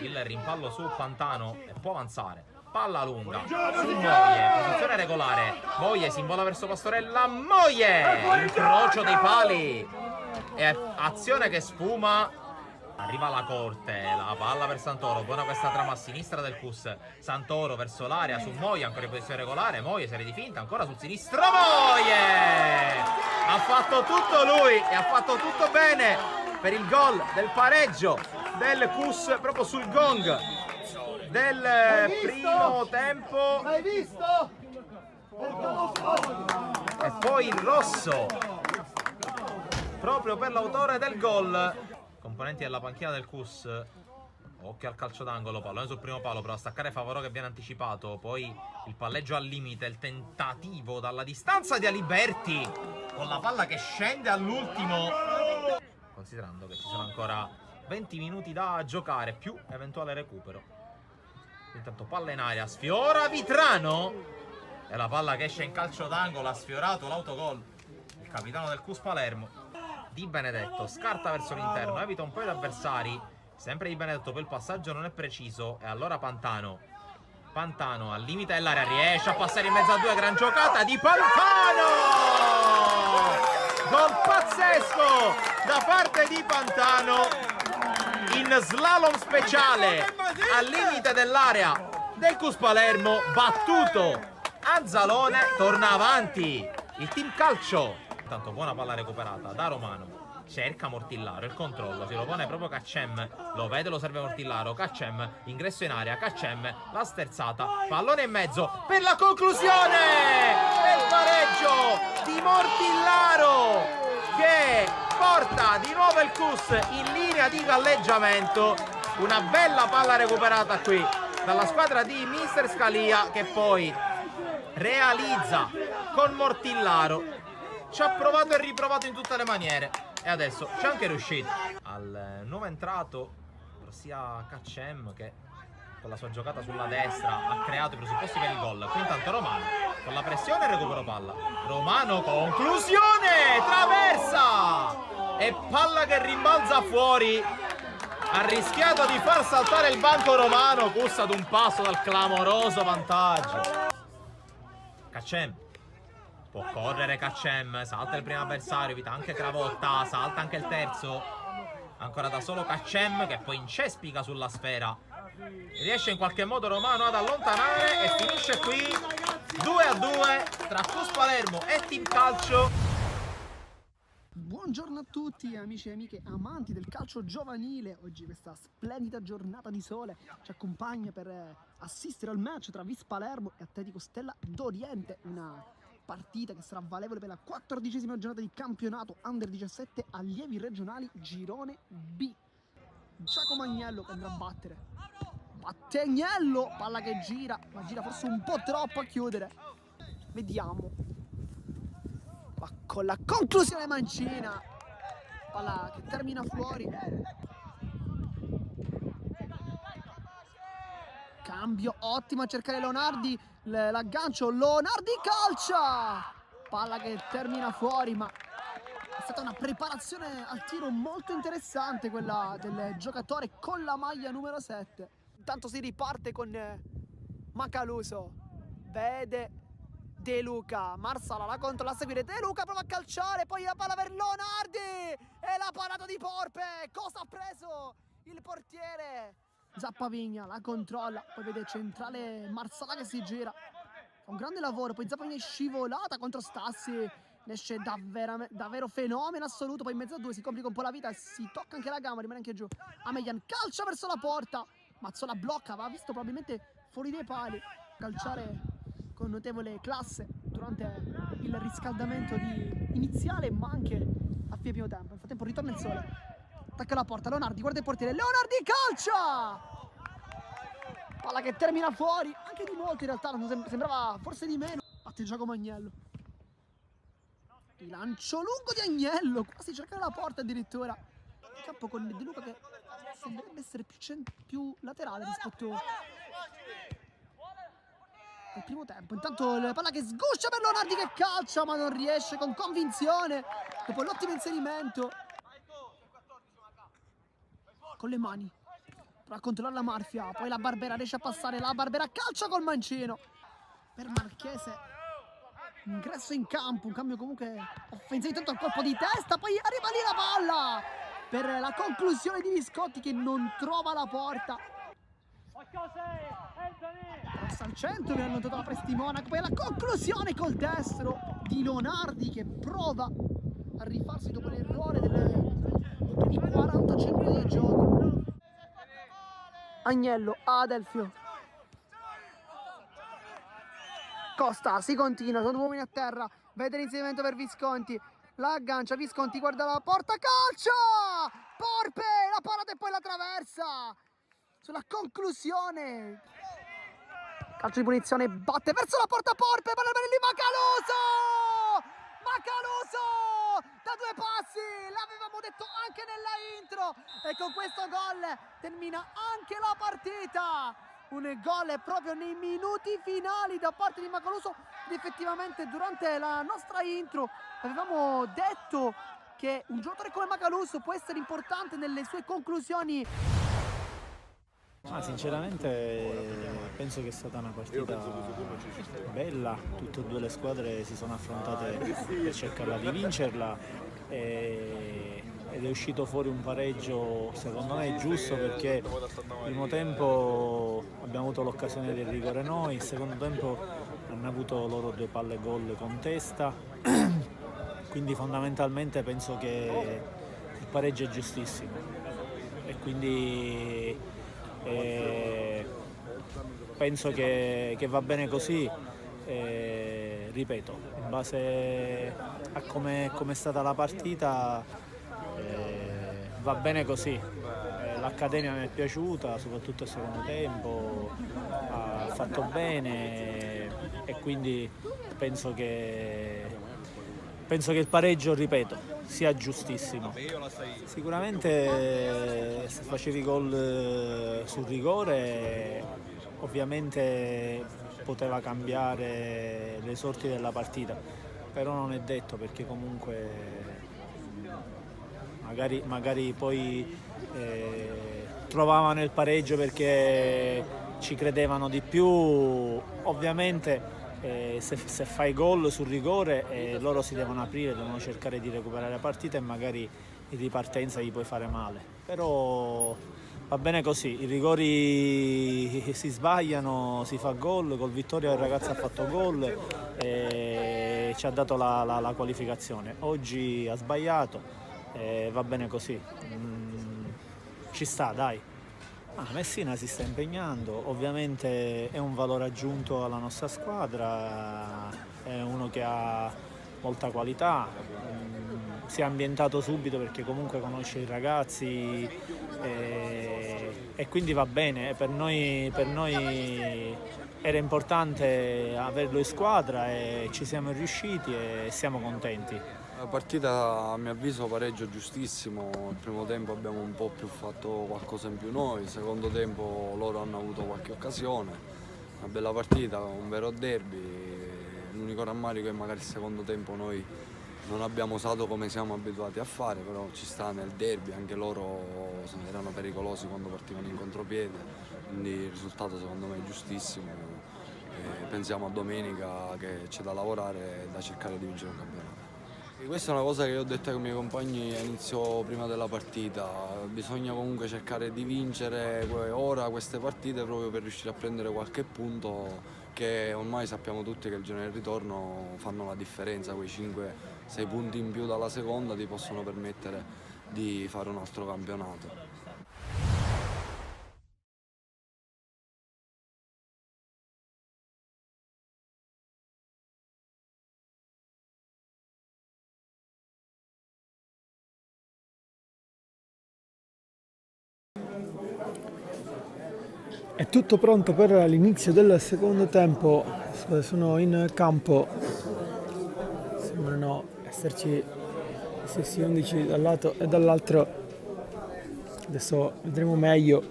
il rimpallo su Pantano e può avanzare. Palla lunga su Moie, posizione regolare, Moie si invola verso Pastorella, Moie, incrocio dei pali e azione che sfuma. Arriva la corte, la palla per Santoro, buona questa trama a sinistra del Cus. Santoro verso l'area su Moie, ancora in posizione regolare, Moie serie di finta, ancora sul sinistro, Moie! Ha fatto tutto lui e ha fatto tutto bene per il gol del pareggio del Cus proprio sul gong del primo tempo. L'hai visto? E poi il rosso proprio per l'autore del gol. Componenti della panchina del Cus, occhio al calcio d'angolo, pallone sul primo palo, prova a staccare Favorò che viene anticipato, poi il palleggio al limite, il tentativo dalla distanza di Aliberti con la palla che scende all'ultimo, considerando che ci sono ancora 20 minuti da giocare più eventuale recupero. Intanto palla in aria, sfiora Vitrano e la palla che esce in calcio d'angolo, ha sfiorato l'autogol il capitano del Cus Palermo. Di Benedetto, scarta verso l'interno, evita un po' gli avversari, sempre Di Benedetto, poi il passaggio non è preciso e allora Pantano al limite dell'area riesce a passare in mezzo a due, gran giocata di Pantano, gol pazzesco da parte di Pantano in slalom speciale al limite dell'area del Cus Palermo, battuto Anzalone, torna avanti il team calcio. Intanto buona palla recuperata da Romano, cerca Mortillaro, il controllo, si lo pone proprio Kaccem, lo vede, lo serve Mortillaro, Kaccem, ingresso in area, Kaccem, la sterzata, pallone in mezzo per la conclusione e il pareggio di Mortillaro che porta di nuovo il Cus in linea di galleggiamento. Una bella palla recuperata qui dalla squadra di Mister Scalia, che poi realizza con Mortillaro. Ci ha provato e riprovato in tutte le maniere e adesso c'è anche riuscito. Al nuovo entrato, ossia Kaccem, che con la sua giocata sulla destra ha creato i presupposti per il gol. Qui intanto Romano con la pressione e recupero palla. Romano, conclusione, traversa e palla che rimbalza fuori. Ha rischiato di far saltare il banco Romano, Cus ad un passo dal clamoroso vantaggio. Kaccem può correre, Kaccem, salta il primo avversario, evita anche Cravotta, salta anche il terzo, ancora da solo Kaccem che poi incespica sulla sfera, riesce in qualche modo Romano ad allontanare e finisce qui 2-2 tra Cus Palermo e Team Calcio. Buongiorno a tutti amici e amiche amanti del calcio giovanile. Oggi questa splendida giornata di sole ci accompagna per assistere al match tra Vis Palermo e Atletico Stella d'Oriente, una partita che sarà valevole per la 14ª giornata di campionato Under 17 allievi regionali girone B. Giacomo Agnello che andrà a battere, batte Agnello, palla che gira, ma gira forse un po' troppo a chiudere, vediamo. Ma con la conclusione mancina, palla che termina fuori. Cambio ottimo a cercare Leonardi, l'aggancio, Leonardi calcia, palla che termina fuori, ma è stata una preparazione al tiro molto interessante quella del giocatore con la maglia numero 7. Intanto si riparte con Macaluso, vede De Luca, Marsala la controlla a seguire, De Luca prova a calciare, poi la palla per Leonardi e la parata di Porpe. Cosa ha preso il portiere? Zappavigna la controlla, poi vede centrale Marsala che si gira, fa un grande lavoro, poi Zappavigna è scivolata contro Stassi, ne esce davvero fenomeno assoluto, poi in mezzo a due si complica un po' la vita e si tocca anche la gamba, rimane anche giù. Amelian calcia verso la porta, Mazzola blocca, aveva visto probabilmente fuori dai pali, calciare con notevole classe durante il riscaldamento iniziale, ma anche a fine primo tempo. Nel frattempo ritorna il sole, attacca la porta, Leonardi guarda il portiere, Leonardi calcia, palla che termina fuori, anche di molto in realtà, sembrava forse di meno. Batte Giacomo Agnello, il lancio lungo di Agnello, quasi cercare la porta addirittura, in campo con De Luca che sembrerebbe essere più laterale rispetto al primo tempo. Intanto la palla che sguscia per Leonardi che calcia, ma non riesce con convinzione dopo l'ottimo inserimento con le mani, prova a controllare la Marfia, poi la Barbera riesce a passare, la Barbera calcia col mancino per Marchese, ingresso in campo, un cambio comunque offensivo, intanto al colpo di testa, poi arriva lì la palla per la conclusione di Viscotti che non trova la porta. Passa al centro, viene allontanato la Presti Monaco, poi la conclusione col destro di Leonardi che prova a rifarsi dopo l'errore di 45 di gioco. Agnello, Adelfio, Costa, si continua, sono due uomini a terra, vede l'inserimento per Visconti, la aggancia, Visconti guarda la porta, calcia! Porpe, la parata e poi la traversa! Sulla conclusione, calcio di punizione, batte verso la porta Porpe, palla per lì Macaluso! Macaluso! Da due passi, l'avevamo detto anche nella intro, e con questo gol termina anche la partita. Un gol proprio nei minuti finali da parte di Macaluso. Ed effettivamente durante la nostra intro avevamo detto che un giocatore come Macaluso può essere importante nelle sue conclusioni. Sinceramente penso che è stata una partita bella, tutte e due le squadre si sono affrontate per cercare di vincerla ed è uscito fuori un pareggio secondo me giusto, perché il primo tempo abbiamo avuto l'occasione del rigore noi, il secondo tempo hanno avuto loro 2 palle gol con testa, quindi fondamentalmente penso che il pareggio è giustissimo e quindi penso che va bene così. Ripeto, in base a come è stata la partita va bene così. L'Accademia mi è piaciuta, soprattutto il secondo tempo, ha fatto bene e quindi penso che il pareggio, ripeto, sia giustissimo. Sicuramente se facevi gol sul rigore ovviamente poteva cambiare le sorti della partita, però non è detto, perché comunque magari poi trovavano il pareggio perché ci credevano di più. Ovviamente se fai gol sul rigore loro si devono aprire, devono cercare di recuperare la partita e magari in ripartenza gli puoi fare male, però va bene così, i rigori si sbagliano, si fa gol, col Vittoria il ragazzo ha fatto gol e ci ha dato la qualificazione. Oggi ha sbagliato, va bene così, ci sta, dai. Messina si sta impegnando, ovviamente è un valore aggiunto alla nostra squadra, è uno che ha molta qualità, si è ambientato subito perché comunque conosce i ragazzi e quindi va bene. Per noi era importante averlo in squadra e ci siamo riusciti e siamo contenti. La partita a mio avviso pareggio giustissimo, il primo tempo abbiamo un po' più fatto qualcosa in più noi, il secondo tempo loro hanno avuto qualche occasione, una bella partita, un vero derby, l'unico rammarico è che magari il secondo tempo noi non abbiamo usato come siamo abituati a fare, però ci sta nel derby, anche loro erano pericolosi quando partivano in contropiede, quindi il risultato secondo me è giustissimo, pensiamo a domenica che c'è da lavorare e da cercare di vincere un campionato. Questa è una cosa che io ho detto ai miei compagni all'inizio prima della partita, bisogna comunque cercare di vincere ora queste partite proprio per riuscire a prendere qualche punto, che ormai sappiamo tutti che il giorno del ritorno fanno la differenza, quei 5-6 punti in più dalla seconda ti possono permettere di fare un altro campionato. È tutto pronto per l'inizio del secondo tempo, sono in campo, sembrano esserci gli stessi 11 da un lato e dall'altro, adesso vedremo meglio,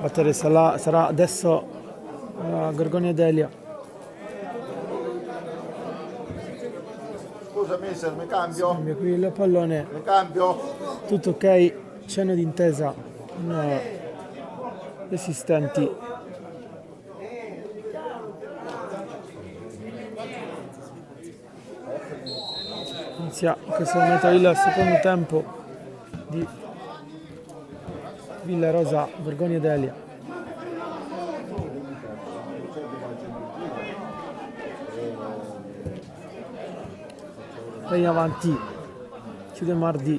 battere sarà adesso Gorgonia Delia. Scusa mister, mi cambio? Cambia qui il pallone, Mi cambio? tutto ok, cenno d'intesa con gli assistenti. Inizia in questo momento il secondo tempo di Villarosa Gorgonia Delia. In avanti chiude Mardi,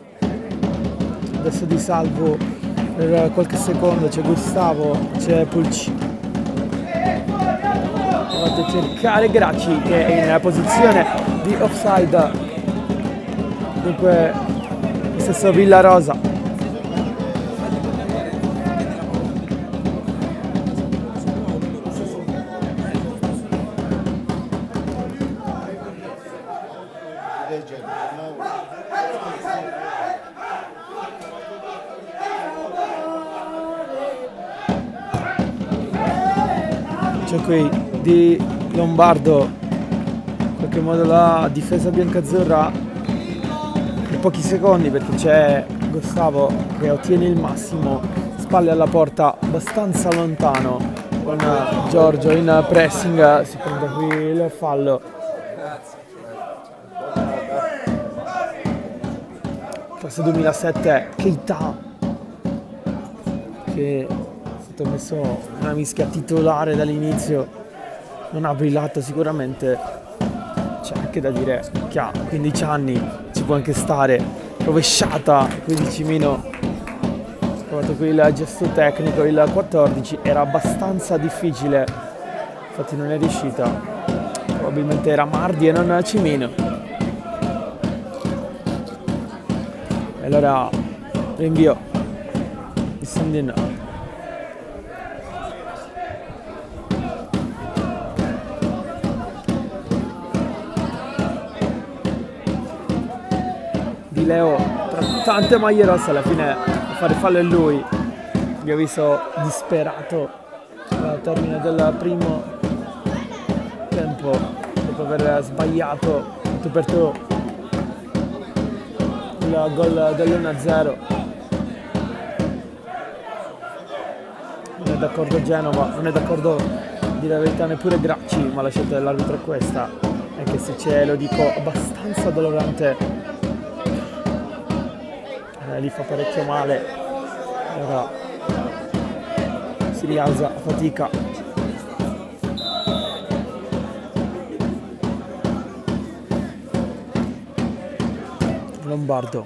adesso Di Salvo per qualche secondo, c'è Gustavo, c'è Pulci, provate a cercare Gracci che è in posizione di offside, dunque lo stesso Villarosa. C'è qui di Lombardo, in qualche modo la difesa biancazzurra pochi secondi perché c'è Gustavo che ottiene il massimo, spalle alla porta abbastanza lontano con Giorgio in pressing, si prende qui il fallo. Classe 2007 Keita, che è stato messo in una mischia titolare dall'inizio, non ha brillato sicuramente, c'è anche da dire che ha 15 anni, ci può anche stare, rovesciata 15 meno, ha provato qui il gesto tecnico, il 14 era abbastanza difficile, infatti non è riuscita, probabilmente era Mardi e non Cimino. E allora rinvio di Sandin. Di Leo tra tante maglie rosse, alla fine a fare fallo è lui. Vi ho visto disperato al termine del primo tempo dopo aver sbagliato tu per tu il gol dell'1-0. Non è d'accordo Genova, non è d'accordo, dire la verità, neppure Gracci, ma la scelta dell'arbitro è questa, anche se c'è, lo dico, abbastanza dolorante. Gli fa parecchio male, ora si rialza a fatica. Lombardo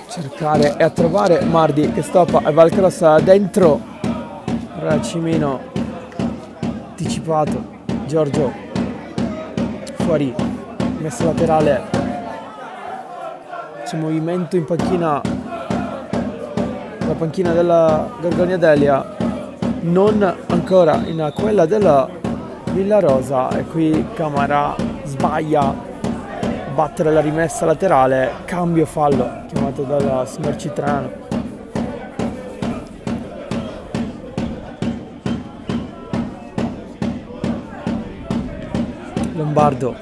cercare e a trovare Mardi che stoppa e va il cross dentro. Ora Cimino anticipato, Giorgio fuori, messa laterale. C'è movimento in panchina, la panchina della Gorgonia Delia, non ancora in quella della Villarosa, e qui Camara sbaglia a battere la rimessa laterale, cambio fallo chiamato dal signor Citrano. Lombardo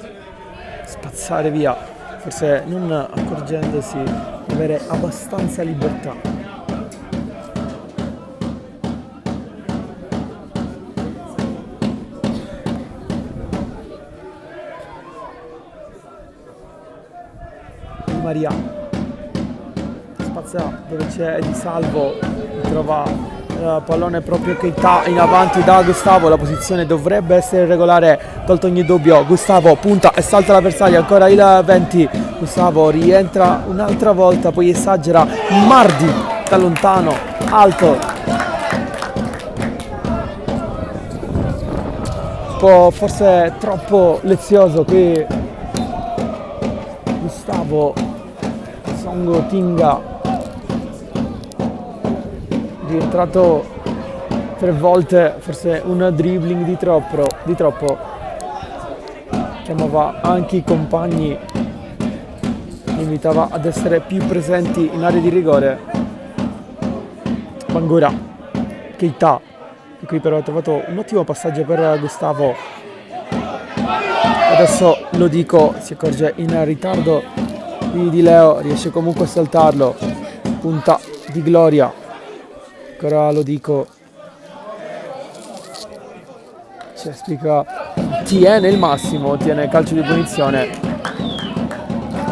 spazzare via, forse non accorgendosi di avere abbastanza libertà. Di Maria spazia dove c'è Di Salvo, trova il pallone proprio Keita in avanti da Gustavo, la posizione dovrebbe essere regolare, tolto ogni dubbio. Gustavo punta e salta l'avversario, ancora il 20, Gustavo rientra un'altra volta, poi esagera Mardi da lontano, alto, un po' forse troppo lezioso qui Gustavo. Songo Tinga rientrato 3 volte, forse un dribbling di troppo, chiamava anche i compagni, li invitava ad essere più presenti in area di rigore. Bangura, Keita, e qui però ha trovato un ottimo passaggio per Gustavo, adesso lo dico, si accorge in ritardo di Leo, riesce comunque a saltarlo, punta di Gloria, ancora lo dico, Cespica tiene il massimo, tiene calcio di punizione,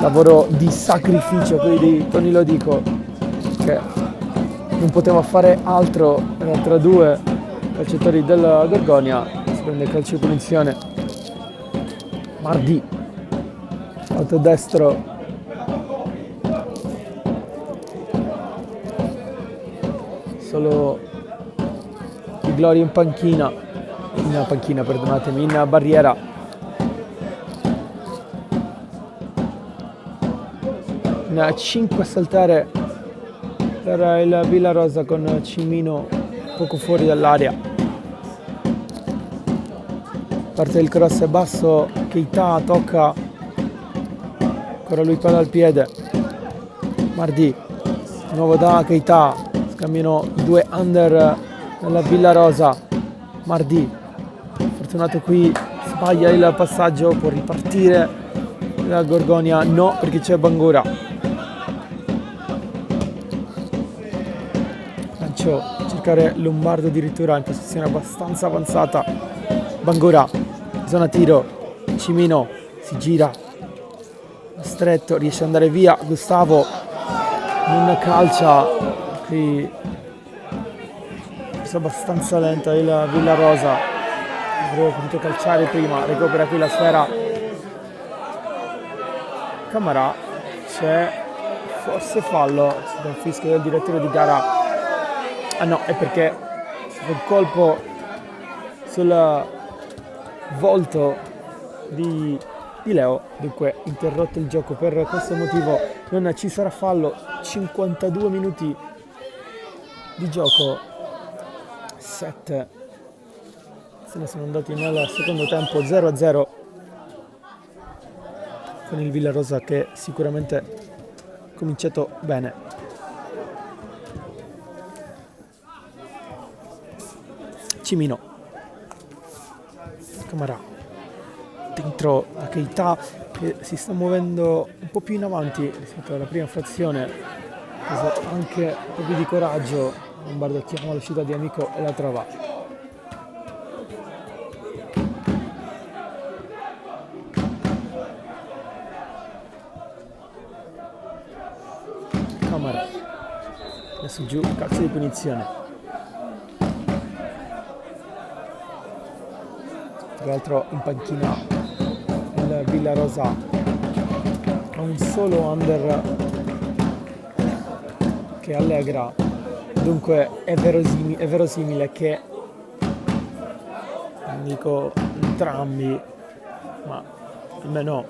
lavoro di sacrificio qui di Toni Lodico, che non poteva fare altro, era tra 2 calciatori della Gorgonia, si prende il calcio di punizione. Mardi, lato destro, solo di Gloria in panchina, perdonatemi, in barriera. In 5 a saltare per il Villarosa con Cimino poco fuori dall'area. Parte il cross basso, Keita tocca, ancora lui palla al piede. Mardi, di nuovo da Keita, scambiano 2 under nella Villarosa. Mardi, fortunato qui, sbaglia il passaggio, può ripartire la Gorgonia no, perché c'è Bangura. Lancio, cercare Lombardo addirittura in posizione abbastanza avanzata. Bangura, zona tiro, Cimino si gira, stretto, riesce ad andare via. Gustavo non calcia, qui abbastanza lenta il Villarosa, avrebbe potuto calciare prima, recupera qui la sfera Camarà, c'è forse fallo, c'è un fischio del direttore di gara, ah no, è perché c'è stato un colpo sul volto di Leo, dunque interrotto il gioco per questo motivo, non ci sarà fallo. 52 minuti di gioco, 7 se ne sono andati nel secondo tempo, 0-0 con il Villarosa che sicuramente ha cominciato bene. Cimino, Camarà, dentro la Keita che si sta muovendo un po' più in avanti rispetto alla prima frazione, ha preso anche un po' più di coraggio. Lombardo chiama l'uscita di Amico e la trova. Camarà, adesso giù, calcio di punizione. Tra l'altro in panchina il Villarosa ha un solo under che allegra, dunque è verosimile che, non dico entrambi, ma almeno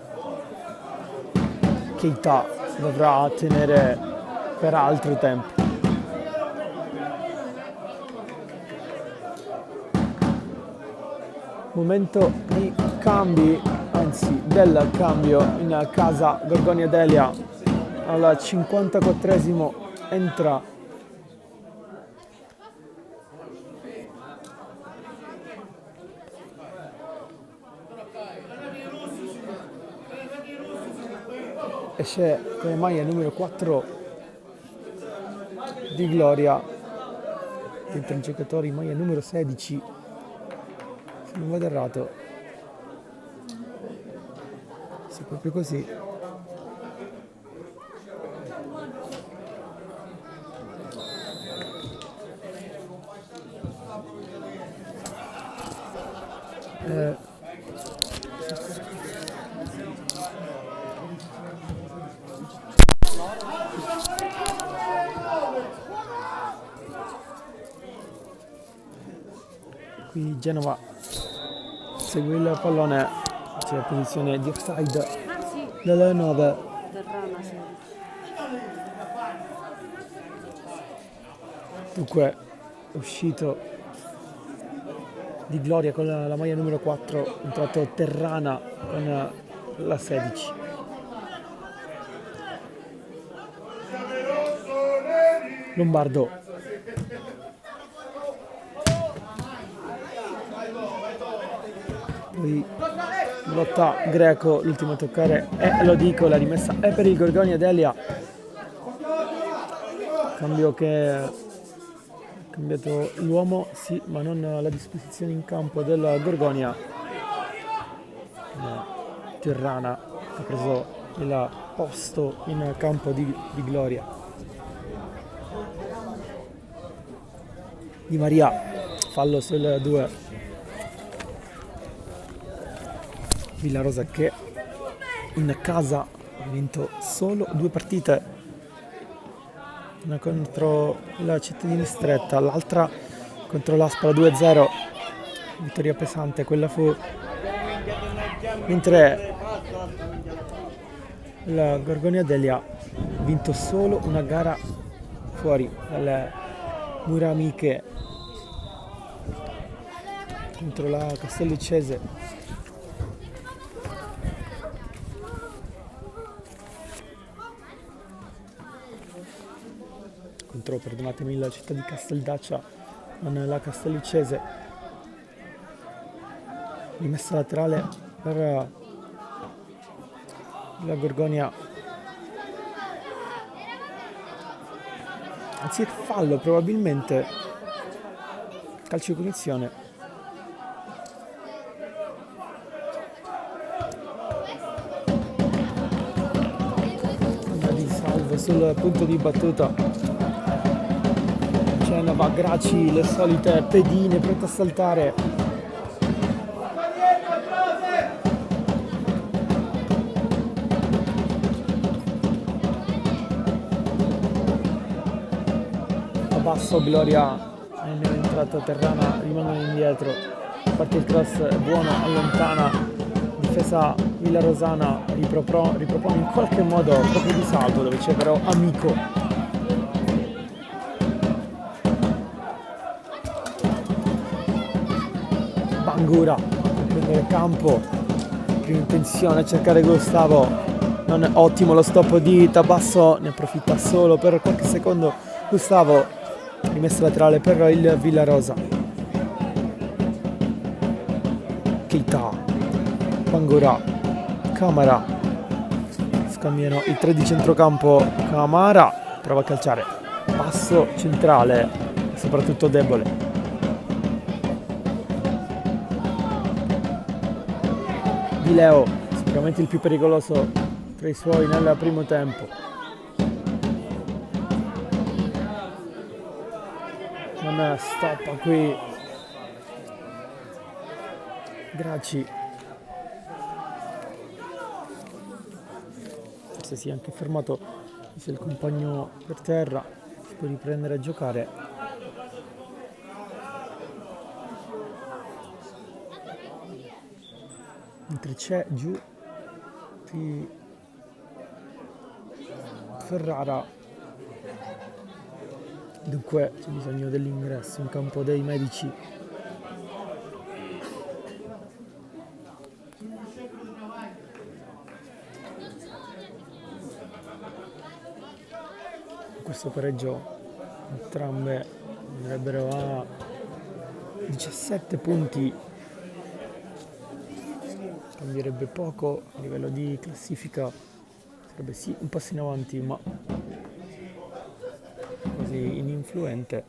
Keita dovrà tenere per altro tempo. Momento di cambi, anzi del cambio in casa Gorgonia Delia. Al 54esimo entra esce con le maglie numero 4 di Gloria, dentro i giocatori maglia numero 16, se non vado errato, se è proprio così. Qui Genova segue il pallone, c'è la posizione di offside della 9. Dunque è uscito di Gloria con la maglia numero 4, entrato Terrana con la 16. Lombardo, poi lotta Greco, l'ultimo a toccare è Lodico, la rimessa è per il Gorgonia Delia, cambio che ha cambiato l'uomo, sì, ma non la disposizione in campo del Gorgonia. Terrana ha preso il posto in campo di Gloria. Di Maria, fallo sul 2. Villarosa che in casa ha vinto solo 2 partite, una contro la Cittadini Stretta, l'altra contro l'Aspra 2-0, vittoria pesante quella fu, mentre la Gorgonia Delia ha vinto solo una gara fuori dalle mura amiche contro la Castelluccese. Perdonatemi, la città di Casteldaccia con la Castelluccese. Rimessa laterale per la Gorgonia, anzi è fallo probabilmente, calcio di punizione. Di salvo sul punto di battuta, Genova, Graci, le solite pedine pronte a saltare. Basso, Gloria è entrata Terrana, rimangono indietro, parte il cross, è buono, allontana, difesa villarosana, ripropone in qualche modo proprio di salto dove c'è però Amico. Bangura per prendere campo, prima intenzione a cercare Gustavo, non è ottimo lo stop di Tabasso, ne approfitta solo per qualche secondo Gustavo. Rimessa laterale per il Villarosa. Keita, Bangura, Camara, scambiano i tre di centrocampo. Camara prova a calciare, basso centrale, soprattutto debole. Di Leo, sicuramente il più pericoloso tra i suoi nel primo tempo. Non stoppa qui Graci, forse si è anche fermato, se il compagno per terra si può riprendere a giocare. Mentre c'è giù di Ferrara. Dunque c'è bisogno dell'ingresso in campo dei medici. Questo pareggio entrambe andrebbero a 17 punti. Cambierebbe poco a livello di classifica, sarebbe sì un passo in avanti ma quasi ininfluente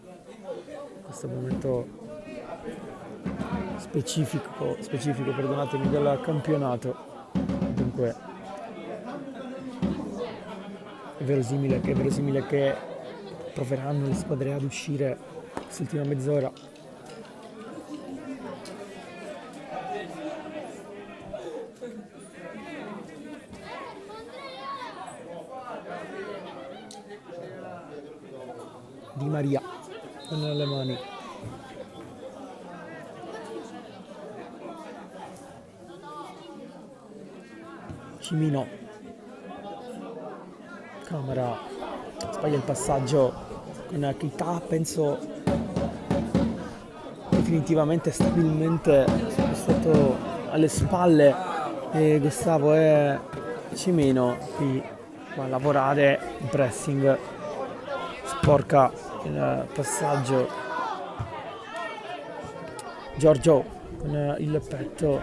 questo momento specifico perdonatemi, del campionato. Dunque è verosimile che proveranno le squadre ad uscire quest'ultima mezz'ora. Di Maria con le mani, Cimino, Camara sbaglia il passaggio con Keita, penso definitivamente stabilmente spostato alle spalle e Gustavo e Cimino qui va a lavorare in pressing, sporca il passaggio. Giorgio con il petto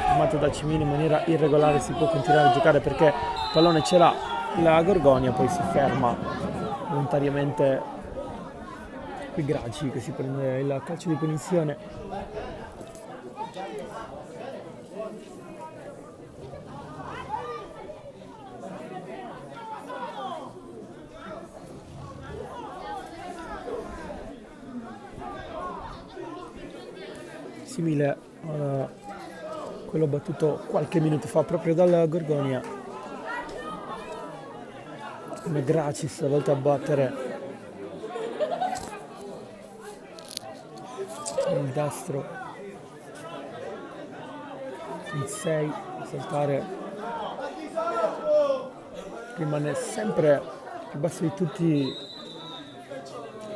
fermato da Cimino in maniera irregolare, si può continuare a giocare perché il pallone ce l'ha la Gorgonia, poi si ferma volontariamente qui Graci che si prende il calcio di punizione. Simile a quello battuto qualche minuto fa proprio dalla Gorgonia, come Graci stavolta a battere il destro, il 6 a saltare, rimane sempre più basso di tutti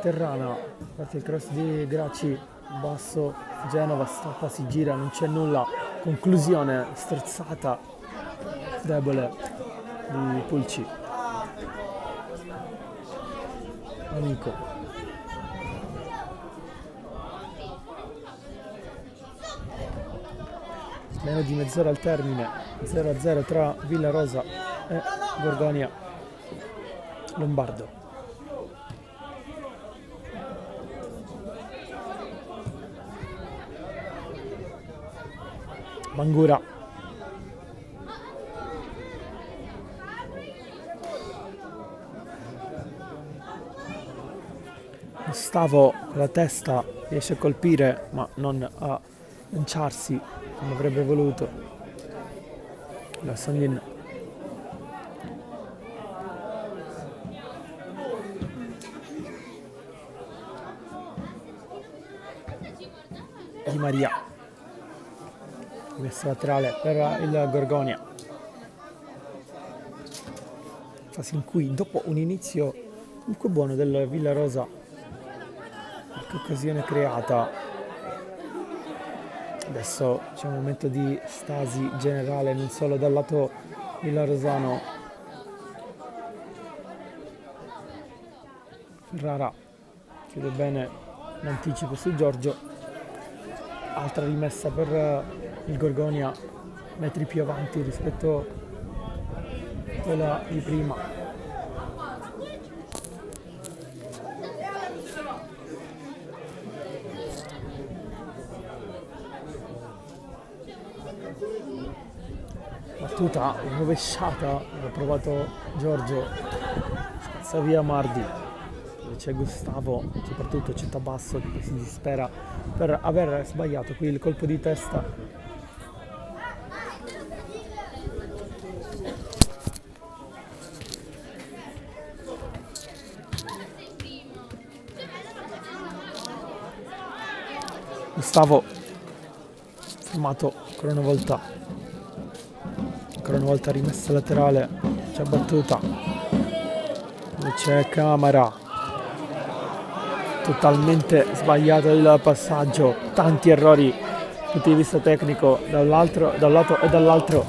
Terrana, parte il cross di Graci, basso, Genova stoppa, si gira, non c'è nulla, conclusione strozzata, debole di Pulci. Amico, meno di mezz'ora al termine, 0-0 tra Villarosa e Gorgonia Lombardo. Bangura, Gustavo con la testa riesce a colpire ma non a lanciarsi come avrebbe voluto la Sandin. Di Maria, messa laterale per il Gorgonia, fase in cui dopo un inizio comunque buono del Villarosa, qualche occasione creata, adesso c'è un momento di stasi generale non solo dal lato villarosano. Ferrara chiude bene l'anticipo su Giorgio, altra rimessa per il Gorgonia, metri più avanti rispetto a quella di prima. Battuta rovesciata, ha provato Giorgio, spazza via Mardi. C'è Gustavo, soprattutto Cittabasso, che si dispera per aver sbagliato qui il colpo di testa. Gustavo fermato ancora una volta rimessa laterale, c'è battuta, c'è Camara. Totalmente sbagliato il passaggio, tanti errori dal punto di vista tecnico da un lato e dall'altro.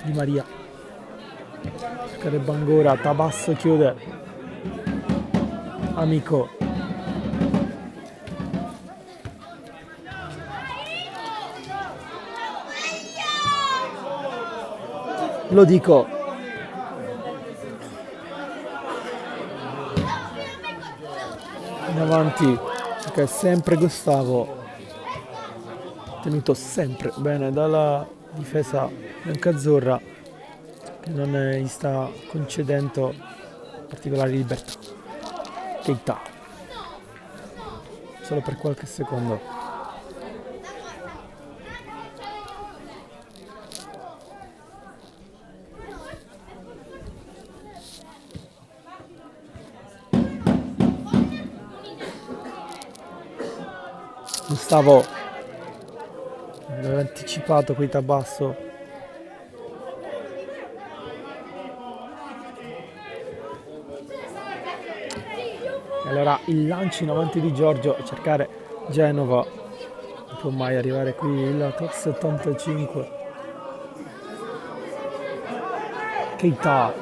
Di Maria, cercare Bangura, Tabasso chiude, Amico, lo dico. In avanti, perché è sempre Gustavo, tenuto sempre bene dalla difesa biancazzurra, che non gli sta concedendo particolari libertà. Keita, solo per qualche secondo. Gustavo aveva anticipato qui Tabasso, e allora il lancio in avanti di Giorgio a cercare Genova, non può mai arrivare qui il top 75. Keita,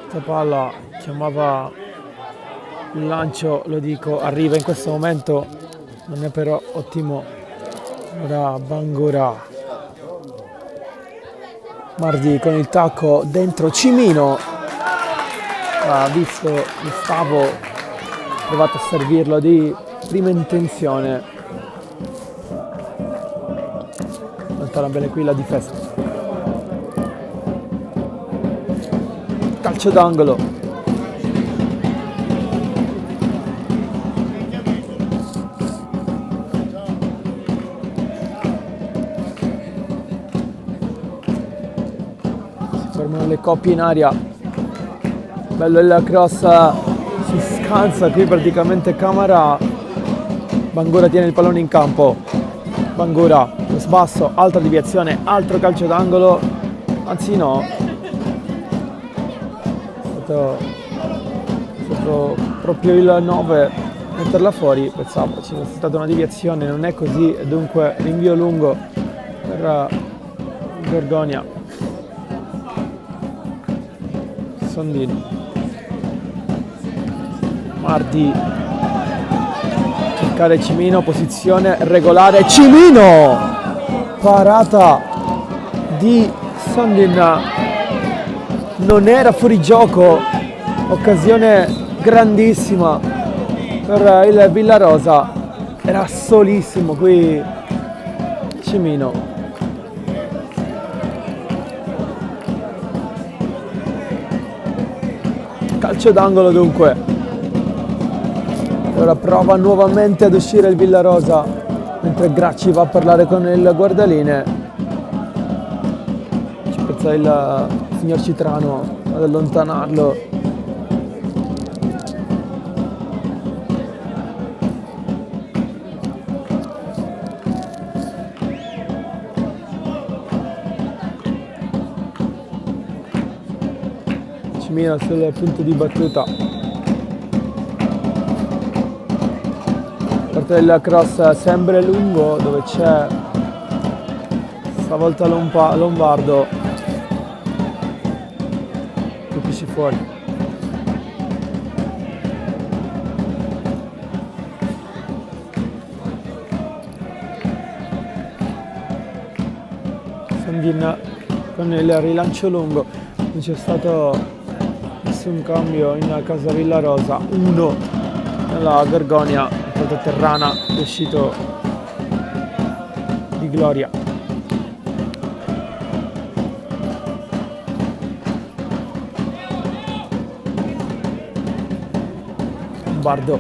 questa palla chiamava il lancio, lo dico, arriva in questo momento, non è però ottimo. Ora Bangura, Mardi con il tacco dentro, Cimino ha visto Gustavo, ha provato a servirlo di prima intenzione, allontana bene qui la difesa, calcio d'angolo. Formano le coppie in aria, bello il cross, si scansa qui praticamente Camara. Bangura tiene il pallone in campo, Bangura, lo sbasso, altra deviazione, altro calcio d'angolo, anzi no, è stato proprio il 9 a metterla fuori, pensavo ci fosse stata una deviazione, non è così, e dunque rinvio lungo per Gorgonia. Sondini, Mardi, cercare Cimino, posizione regolare, Cimino! parata di Sondin non era fuori gioco, occasione grandissima per il Villarosa, era solissimo qui Cimino. Calcio d'angolo dunque. Ora prova nuovamente ad uscire il Villarosa mentre Gracci va a parlare con il guardaline. Ci pensa il signor Citrano ad allontanarlo. Cimino sul punto di battuta. Parte del cross sempre lungo dove c'è stavolta Lombardo. Colpisce fuori. Sondin con il rilancio lungo, non c'è stato nessun cambio in casa Villarosa, 1 nella Gorgonia, il Terrana è uscito di gloria. Lombardo.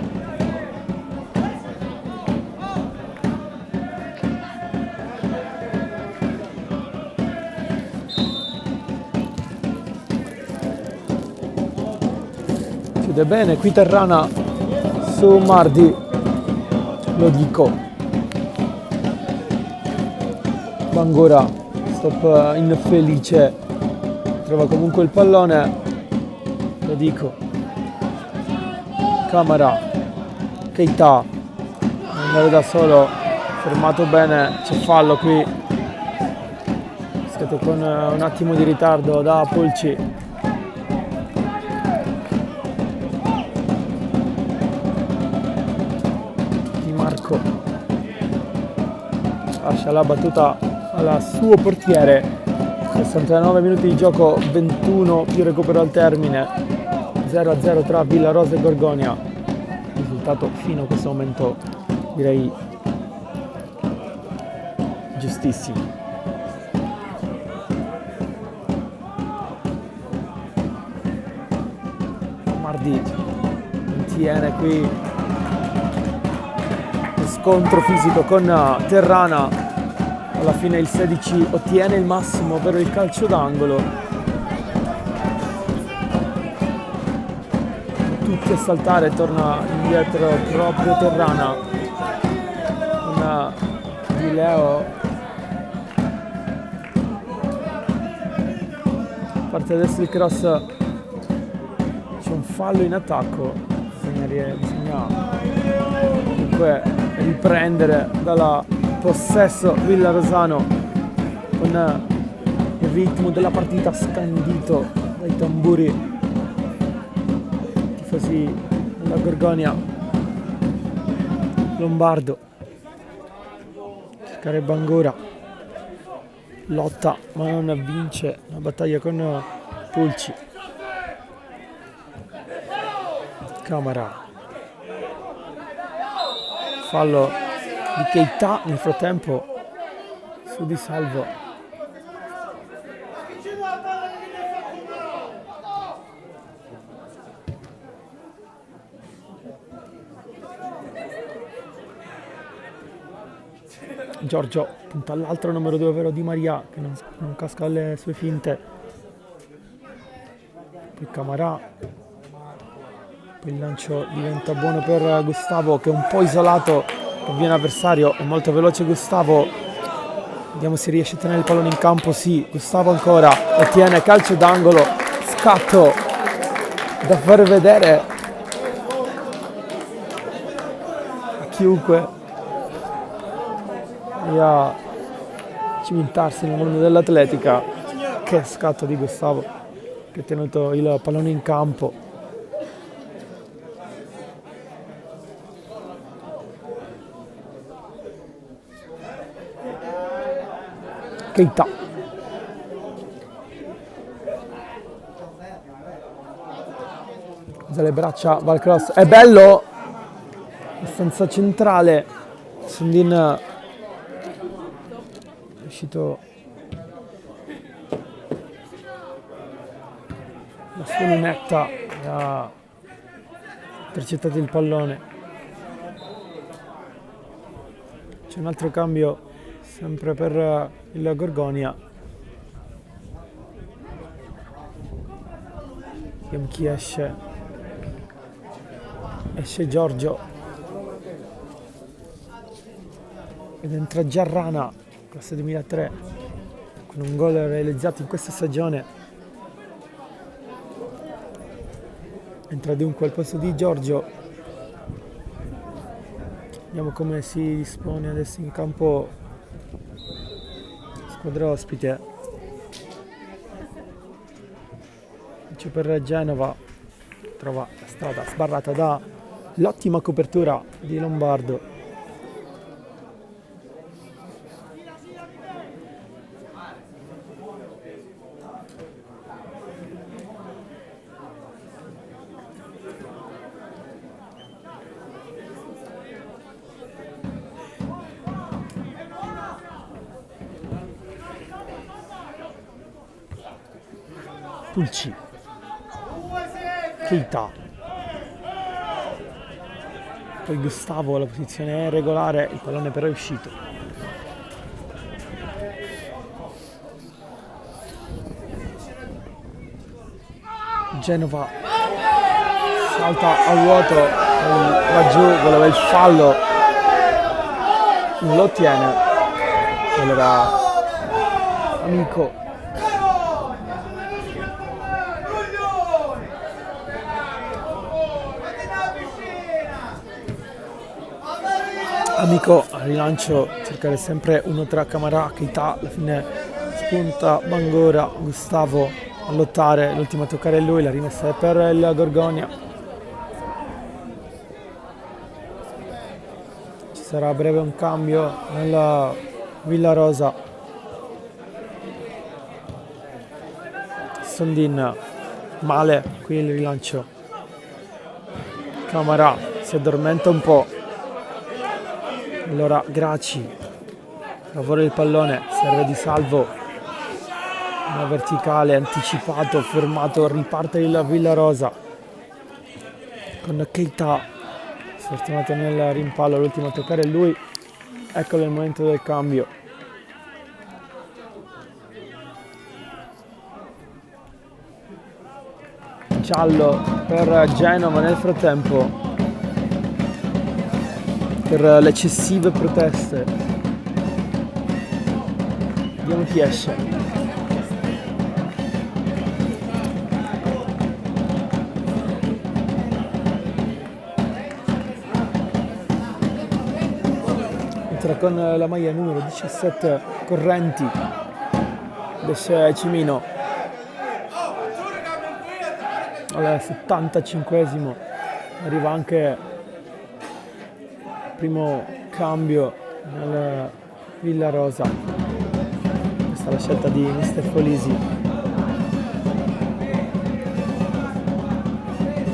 Chiude bene, qui Terrana su Mardi, lo dico. Bangura, stop infelice, trova comunque il pallone, lo dico. Camara, Keita, andare da solo, fermato bene, c'è fallo qui, scatta con un attimo di ritardo da Pulci. Lascia la battuta al suo portiere. 69 minuti di gioco, 21 più recupero al termine, 0-0 tra Villarosa e Gorgonia. Risultato fino a questo momento direi giustissimo. Mardi mantiene qui scontro fisico con Terrana. Alla fine il 16 ottiene il massimo per il calcio d'angolo. Tutti a saltare, torna indietro proprio Terrana. Una di Leo. Parte adesso il cross. C'è un fallo in attacco. Bisogna comunque riprendere dalla possesso villarosano con il ritmo della partita scandito dai tamburi tifosi della Gorgonia. Lombardo, cercare Bangura, lotta ma non vince la battaglia con Pulci. Camara, fallo di Keita nel frattempo su Di Salvo. Giorgio punta all'altro numero 2 ovvero Di Maria che non casca alle sue finte. Poi Camarà. Poi il lancio diventa buono per Gustavo che è un po' isolato, viene avversario, è molto veloce Gustavo. Vediamo se riesce a tenere il pallone in campo. Sì, Gustavo ancora ottiene calcio d'angolo, scatto da far vedere a chiunque voglia cimentarsi nel mondo dell'atletica. Che scatto di Gustavo che ha tenuto il pallone in campo. Keita. Usa le braccia, va al cross, è bello, abbastanza centrale. Sondin è uscito la sua lunetta e ha intercettato il pallone. C'è un altro cambio sempre per il Gorgonia. Vediamo chi esce. Esce Giorgio ed entra Giarrana, classe 2003, con un gol realizzato in questa stagione. Entra dunque al posto di Giorgio. Vediamo come si dispone adesso in campo squadra ospite. C'è per Genova, trova la strada sbarrata dall'ottima copertura di Lombardo. Pulci, Keita, poi Gustavo, la posizione è regolare, il pallone però è uscito. Genova salta a vuoto, va giù, voleva il fallo, non lo ottiene, allora Amico. Amico al rilancio, cercare sempre uno tra Camarà e Keita, alla fine spunta Bangora, Gustavo a lottare, l'ultimo a toccare è lui, la rimessa è per il Gorgonia. Ci sarà a breve un cambio nella Villa Rosa. Sondin male, qui il rilancio. Camarà si addormenta un po'. Allora Graci lavora il pallone, serve di salvo, una verticale, anticipato, fermato, riparte il Villa Rosa con Keita sfortunato nel rimpallo, l'ultimo a toccare è lui. Eccolo il momento del cambio. Giallo per Genova nel frattempo per le eccessive proteste. Vediamo chi esce. Entra con la maglia numero 17 Correnti, esce Cimino al 75esimo, arriva anche primo cambio nel Villa Rosa. Questa è la scelta di Mister Folisi,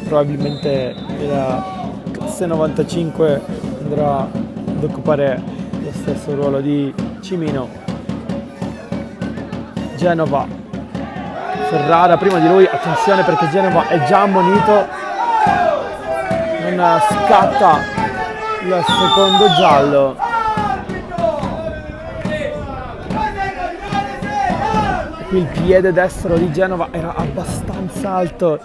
probabilmente il classe 95 andrà ad occupare lo stesso ruolo di Cimino. Genova, Ferrara prima di lui, attenzione perché Genova è già ammonito, non scatta il secondo giallo. Qui il piede destro di Genova era abbastanza alto,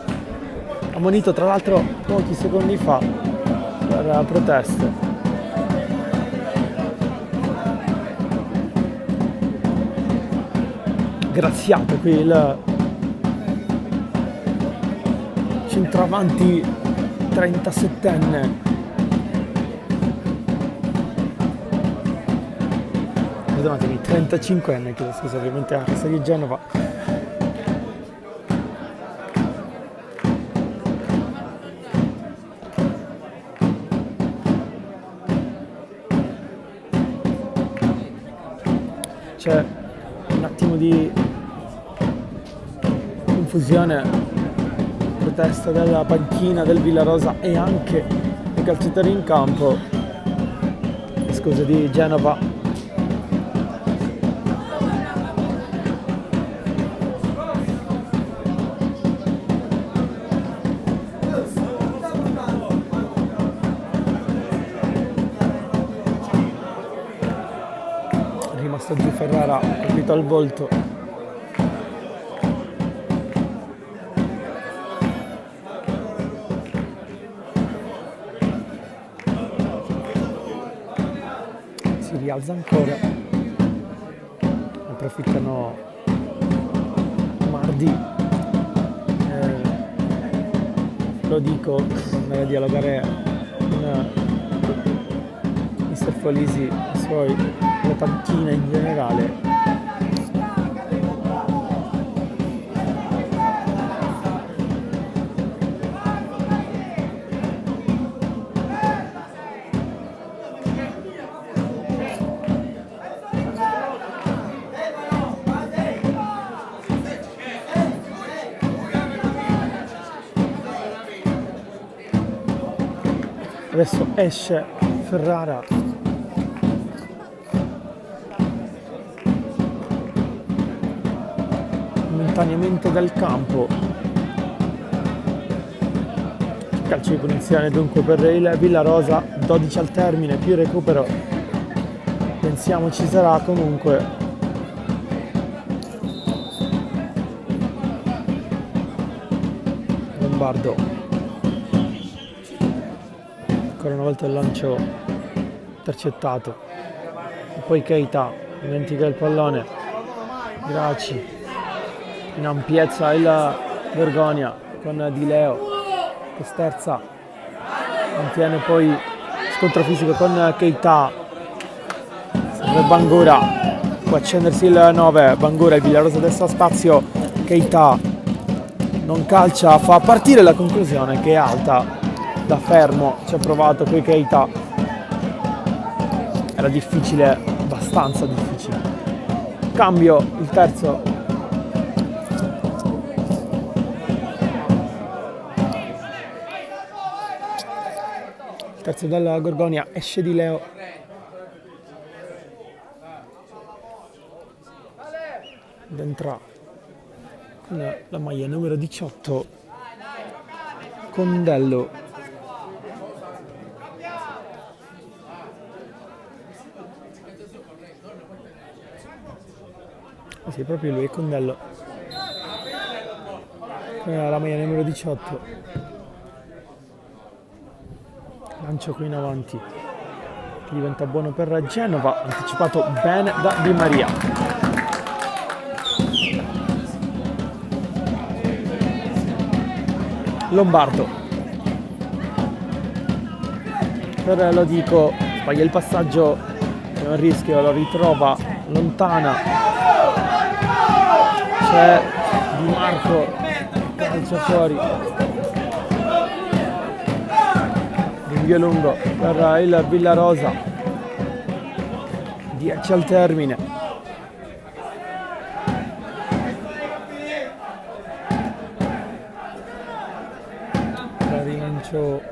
ammonito tra l'altro pochi secondi fa per proteste. Graziato qui il centravanti 37enne. Perdonatemi, 35enne, chiedo scusa, ovviamente a casa di Genova. C'è un attimo di confusione, protesta della panchina del Villarosa e anche dei calciatori in campo, scuse di Genova. Rimasto giù Ferrara, colpito al volto. Si rialza ancora, approfittano Mardi, lo dico per andare a dialogare con Mister Folisi, i suoi, la panchina in generale. Adesso esce Ferrara, momentaneamente dal campo. Calcio di punizione dunque per il Villarosa, 12 al termine, più recupero pensiamo ci sarà comunque. Lombardo, ancora una volta il lancio intercettato, e poi Keita dimentica il pallone, Graci in ampiezza il Vergonia con Di Leo che sterza, mantiene poi scontro fisico con Keita, serve Bangura, può accendersi il 9, Bangura, il Villarosa adesso ha spazio, Keita non calcia, fa partire la conclusione che è alta. Da fermo ci ha provato qui Keita, era difficile, abbastanza difficile. Cambio, il terzo. Il terzo della Gorgonia, esce Di Leo. Ed entra con la maglia numero 18 Condello. Sì, proprio lui, Condello, la maglia numero 18, lancio qui in avanti che diventa buono per Genova, anticipato bene da Di Maria. Lombardo per lo dico, sbaglia il passaggio, è un rischio, lo ritrova lontana. C'è Di Marco, calcia fuori, rinvio lungo per il Villarosa, 10 al termine. La rilancio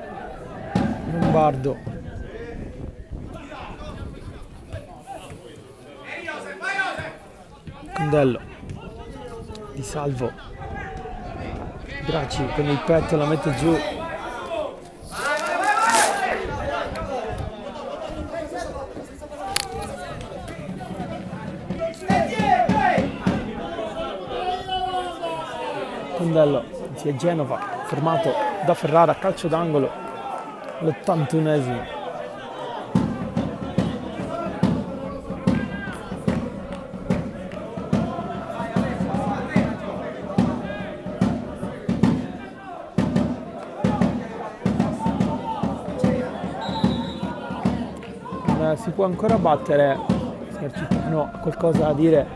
Lombardo, Condello, Di Salvo, Graci con il petto la mette giù, Condello, si è Genova, fermato da Ferrara, calcio d'angolo all'81esimo. Si può ancora battere, signor Cittano ha qualcosa da dire,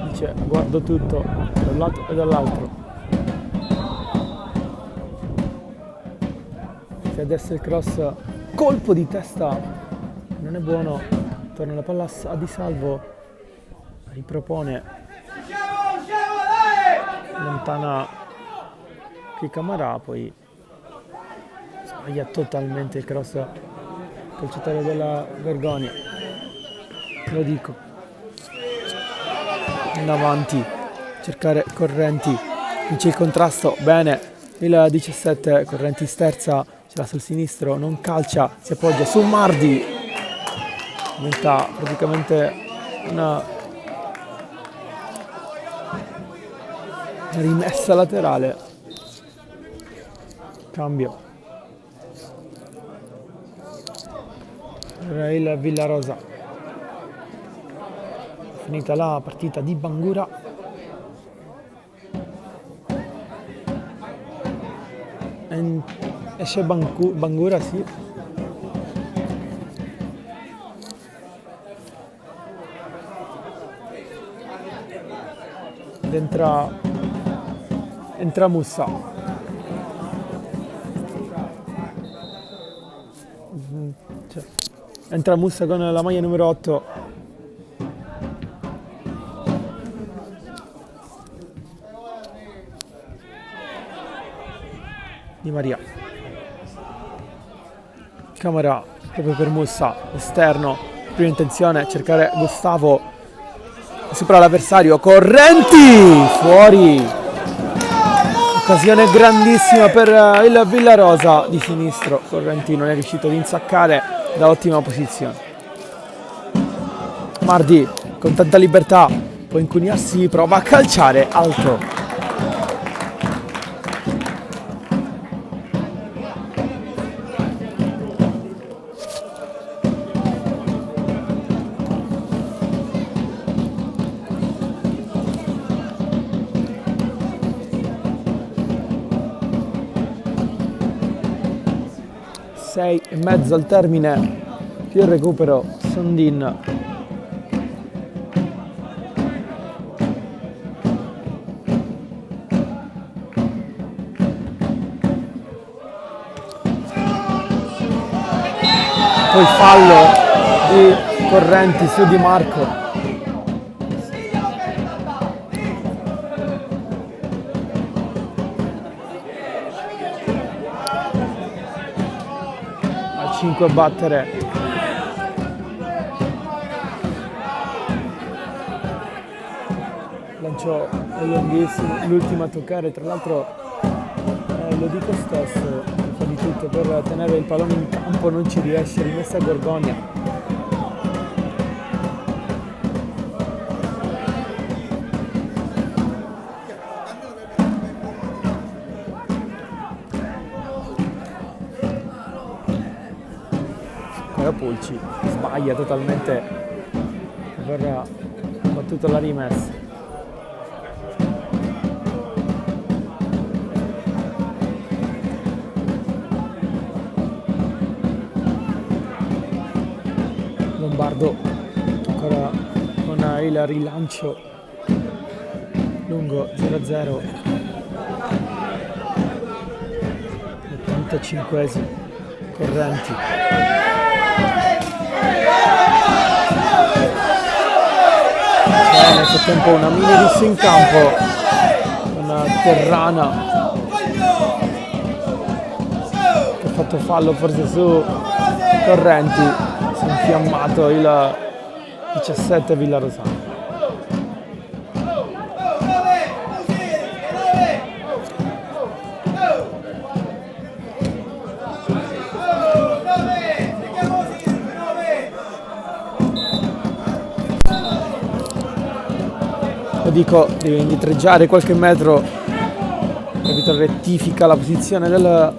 dice guardo tutto da un lato e dall'altro. Se adesso il cross, colpo di testa, non è buono, torna la palla a Di Salvo, ripropone, lontana qui Camarà, poi sbaglia totalmente il cross calciatore della Gorgonia. Lo dico, in avanti, cercare Correnti, vince il contrasto, bene, il 17 Correnti sterza, ce l'ha sul sinistro, non calcia, si appoggia su Mardi, diventa praticamente una rimessa laterale, cambio per il Villarosa. Finita la partita di Bangura, esce Bangura, sì. Ed entra Mussa. Entra Mussa con la maglia numero 8. Di Maria. Camera proprio per Mussa, esterno, prima intenzione, cercare Gustavo, supera l'avversario, Correnti, fuori, occasione grandissima per il Villarosa di sinistro, Correnti non è riuscito ad insaccare da ottima posizione. Mardi con tanta libertà, può incuniarsi, prova a calciare alto. Sei e mezzo al termine, più il recupero, Sondin. Poi fallo di Correnti su Di Marco. A 5 a battere. Lancio lunghissimo, l'ultima a toccare, tra l'altro lo dico stesso, fa di tutto per tenere il pallone in campo, non ci riesce, rimessa Gorgonia. Pulci sbaglia totalmente, verrà battuta la rimessa. Lombardo ancora con il rilancio lungo 0-0, 85esimo, Correnti. Nel frattempo una mini rissa in campo con Terrana che ha fatto fallo forse su Correnti, si è infiammato il 17 Villarosano. Dico, deve indietreggiare qualche metro, l'arbitro rettifica la posizione della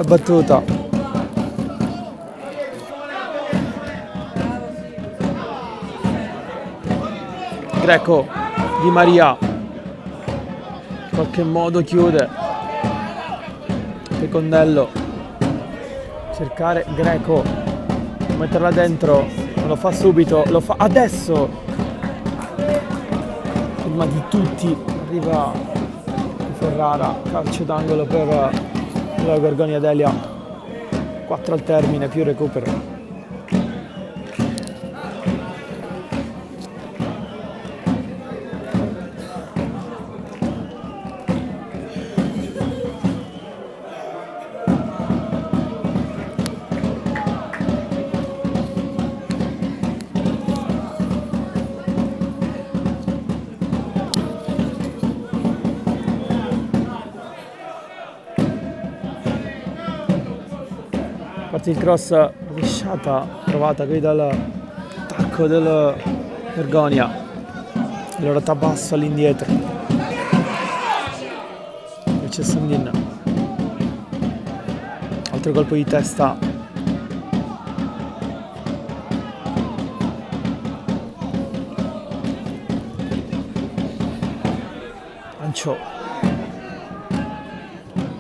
battuta. Greco, Di Maria, in qualche modo chiude, Secondello, cercare Greco, metterla dentro, non lo fa subito, lo fa adesso. Prima di tutti arriva Ferrara, calcio d'angolo per la Gorgonia Delia, 4 al termine più recupero. il cross rovesciata provata qui dall'attacco del Gorgonia. Allora tabasso all'indietro, c'è Sandin, altro colpo di testa. Ancio,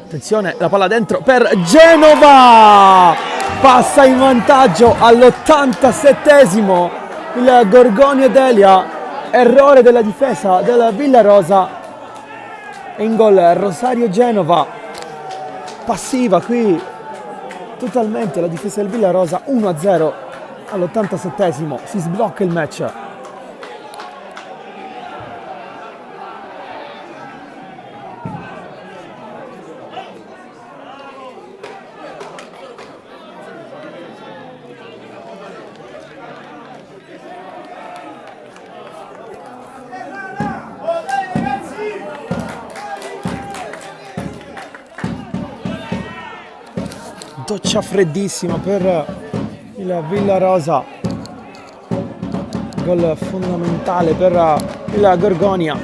attenzione, la palla dentro per Genova, passa in vantaggio all'87esimo il Gorgonia Delia. Errore della difesa della Villarosa e in gol Rosario Genova. Passiva qui totalmente la difesa del Villarosa. 1-0 all'87esimo, si sblocca il match. Doccia freddissima per il Villarosa, gol fondamentale per il Gorgonia.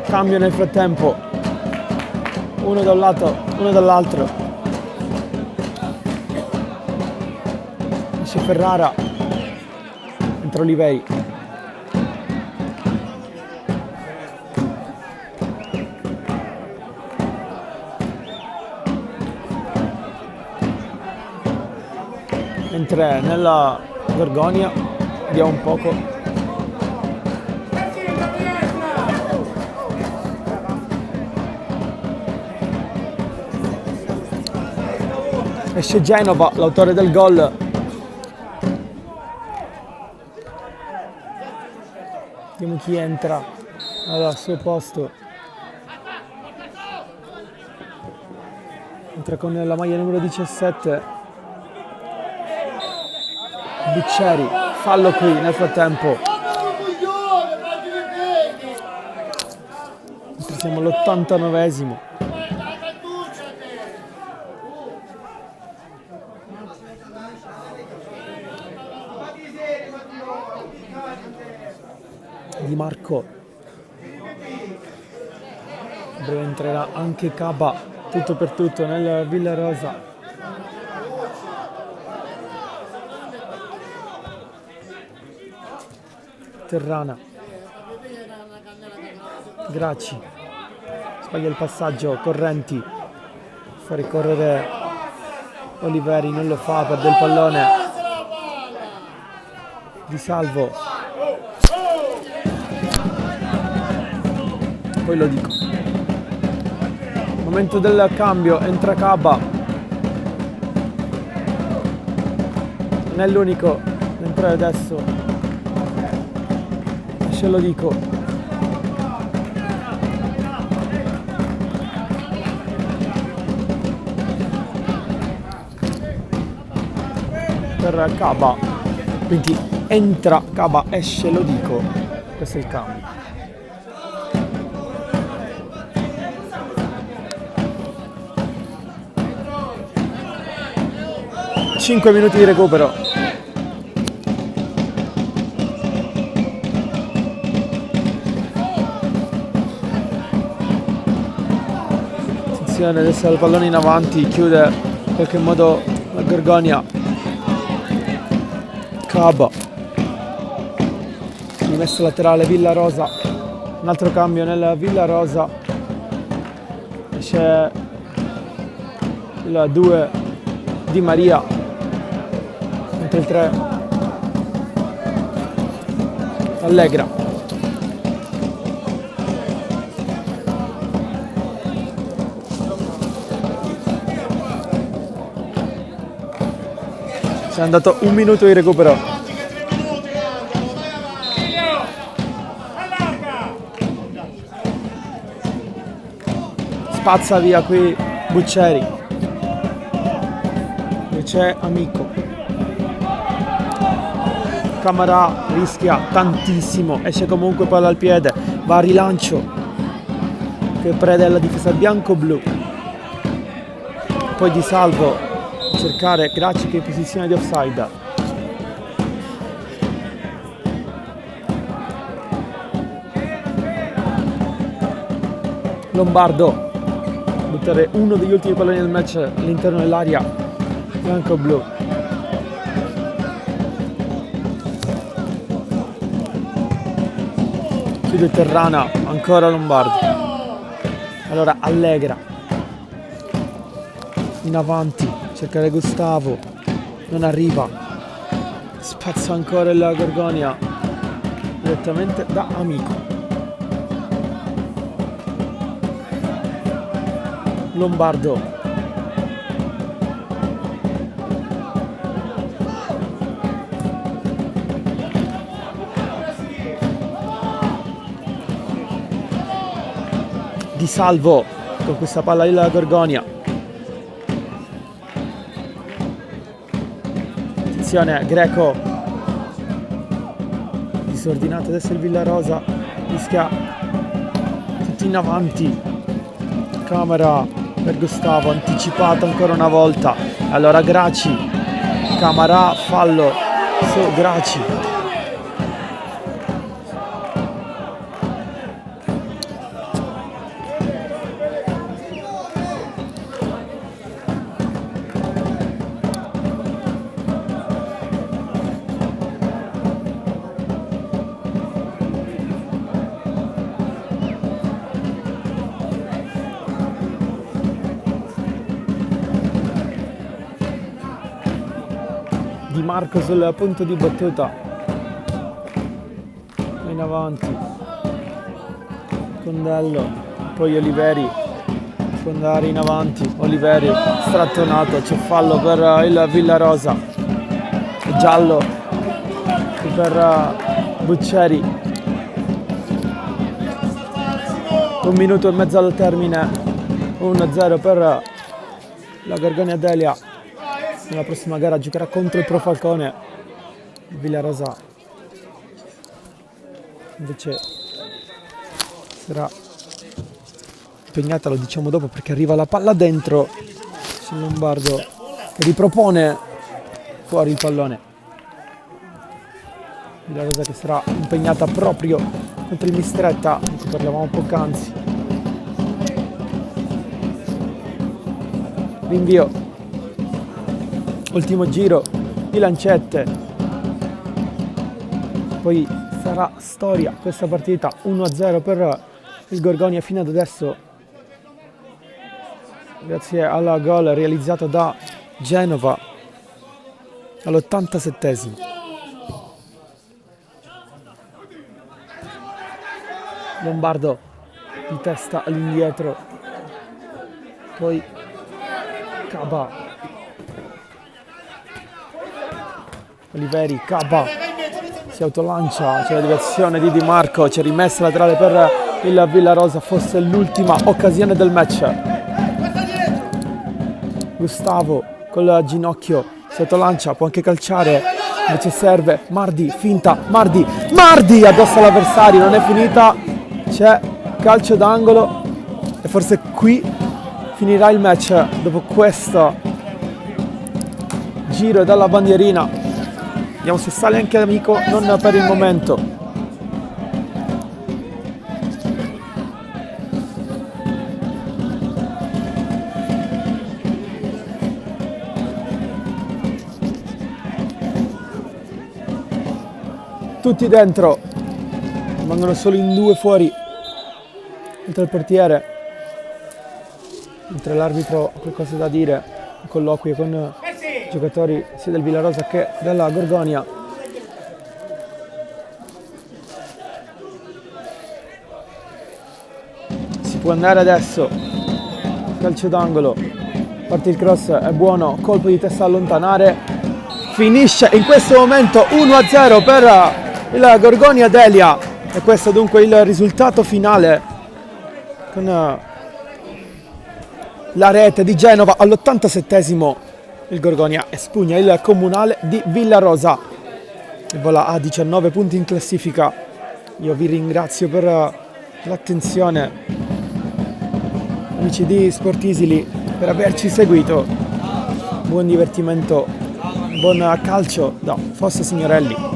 Cambio nel frattempo, uno da un lato, uno dall'altro. Esce Ferrara, entra Oliveri. Mentre nella Gorgonia vediamo un poco. Esce Genova, l'autore del gol. Vediamo chi entra al suo posto. Entra con la maglia numero 17. Buccieri, fallo qui nel frattempo. Siamo all'89esimo. Di Marco. Breve entrerà anche Caba, tutto per tutto nel Villarosa. Terrana, Gracci, sbaglia il passaggio, Correnti, fa ricorrere Oliveri, non lo fa, perde il pallone. Di Salvo, poi lo dico. Momento del cambio, entra Caba, non è l'unico ad entrare adesso. Ce lo dico. Per Caba, quindi entra Caba, esce lo dico. Questo è il cambio. Cinque minuti di recupero. Adesso il pallone in avanti, chiude in qualche modo la Gorgonia. Caba, rimessa laterale Villarosa, un altro cambio nel Villarosa. C'è il 2 Di Maria, mentre il 3 Allegra. È andato un minuto di recupero. Spazza via qui Buccieri. E c'è Amico. Camarà rischia tantissimo, esce comunque palla al piede, va a rilancio che prede la difesa bianco-blu. Poi Di Salvo cercare Gracci che è in posizione di offside. Lombardo buttare uno degli ultimi palloni del match all'interno dell'area bianco-blu. Chiude Terrana, ancora Lombardo. Allora Allegra in avanti, cercare Gustavo, non arriva, spazza ancora il Gorgonia direttamente da Amico. Lombardo, Di Salvo con questa palla il Gorgonia. Attenzione, Greco disordinato, adesso il Villarosa rischia tutti in avanti. Camera per Gustavo, anticipato ancora una volta. Allora Graci, Camarà, fallo su Graci. Di Marco sul punto di battuta, in avanti Condello, poi Oliveri può andare in avanti, Oliveri strattonato, c'è fallo per il Villarosa, giallo per Buccieri. 1 minuto e mezzo al termine, 1-0 per la Gorgonia Delia. Nella prossima gara giocherà contro il Pro Falcone. Il Villarosa invece sarà impegnata, lo diciamo dopo perché arriva la palla dentro. C'è Lombardo che ripropone fuori il pallone. Villarosa che sarà impegnata proprio contro il Mistretta, di cui parlavamo poc'anzi. Rinvio. Ultimo giro di lancette, poi sarà storia questa partita. 1-0 per il Gorgonia fino ad adesso, grazie al gol realizzato da Genova all'87esimo. Lombardo di testa all'indietro, poi Caba, Oliveri, Caba si autolancia, c'è la direzione di Di Marco, c'è rimessa laterale per il Villarosa, forse l'ultima occasione del match. Gustavo col ginocchio si autolancia, può anche calciare, invece serve Mardi, finta, Mardi addosso all'avversario, non è finita, c'è calcio d'angolo e forse qui finirà il match dopo questo giro dalla bandierina. Vediamo se sale anche Amico, non per il momento. Tutti dentro, rimangono solo in 2 fuori, oltre il portiere, mentre l'arbitro ha qualcosa da dire, un colloquio con giocatori sia del Villarosa che della Gorgonia. Si può andare adesso, calcio d'angolo, parte il cross, è buono, colpo di testa a allontanare, finisce in questo momento 1-0 per il Gorgonia Delia e questo dunque il risultato finale, con la rete di Genova all'87esimo. Il Gorgonia espugna il Comunale di Villarosa e vola a 19 punti in classifica. Io vi ringrazio per l'attenzione, amici di Sportisili, per averci seguito. buon divertimento, buon calcio da Fossa Signorelli.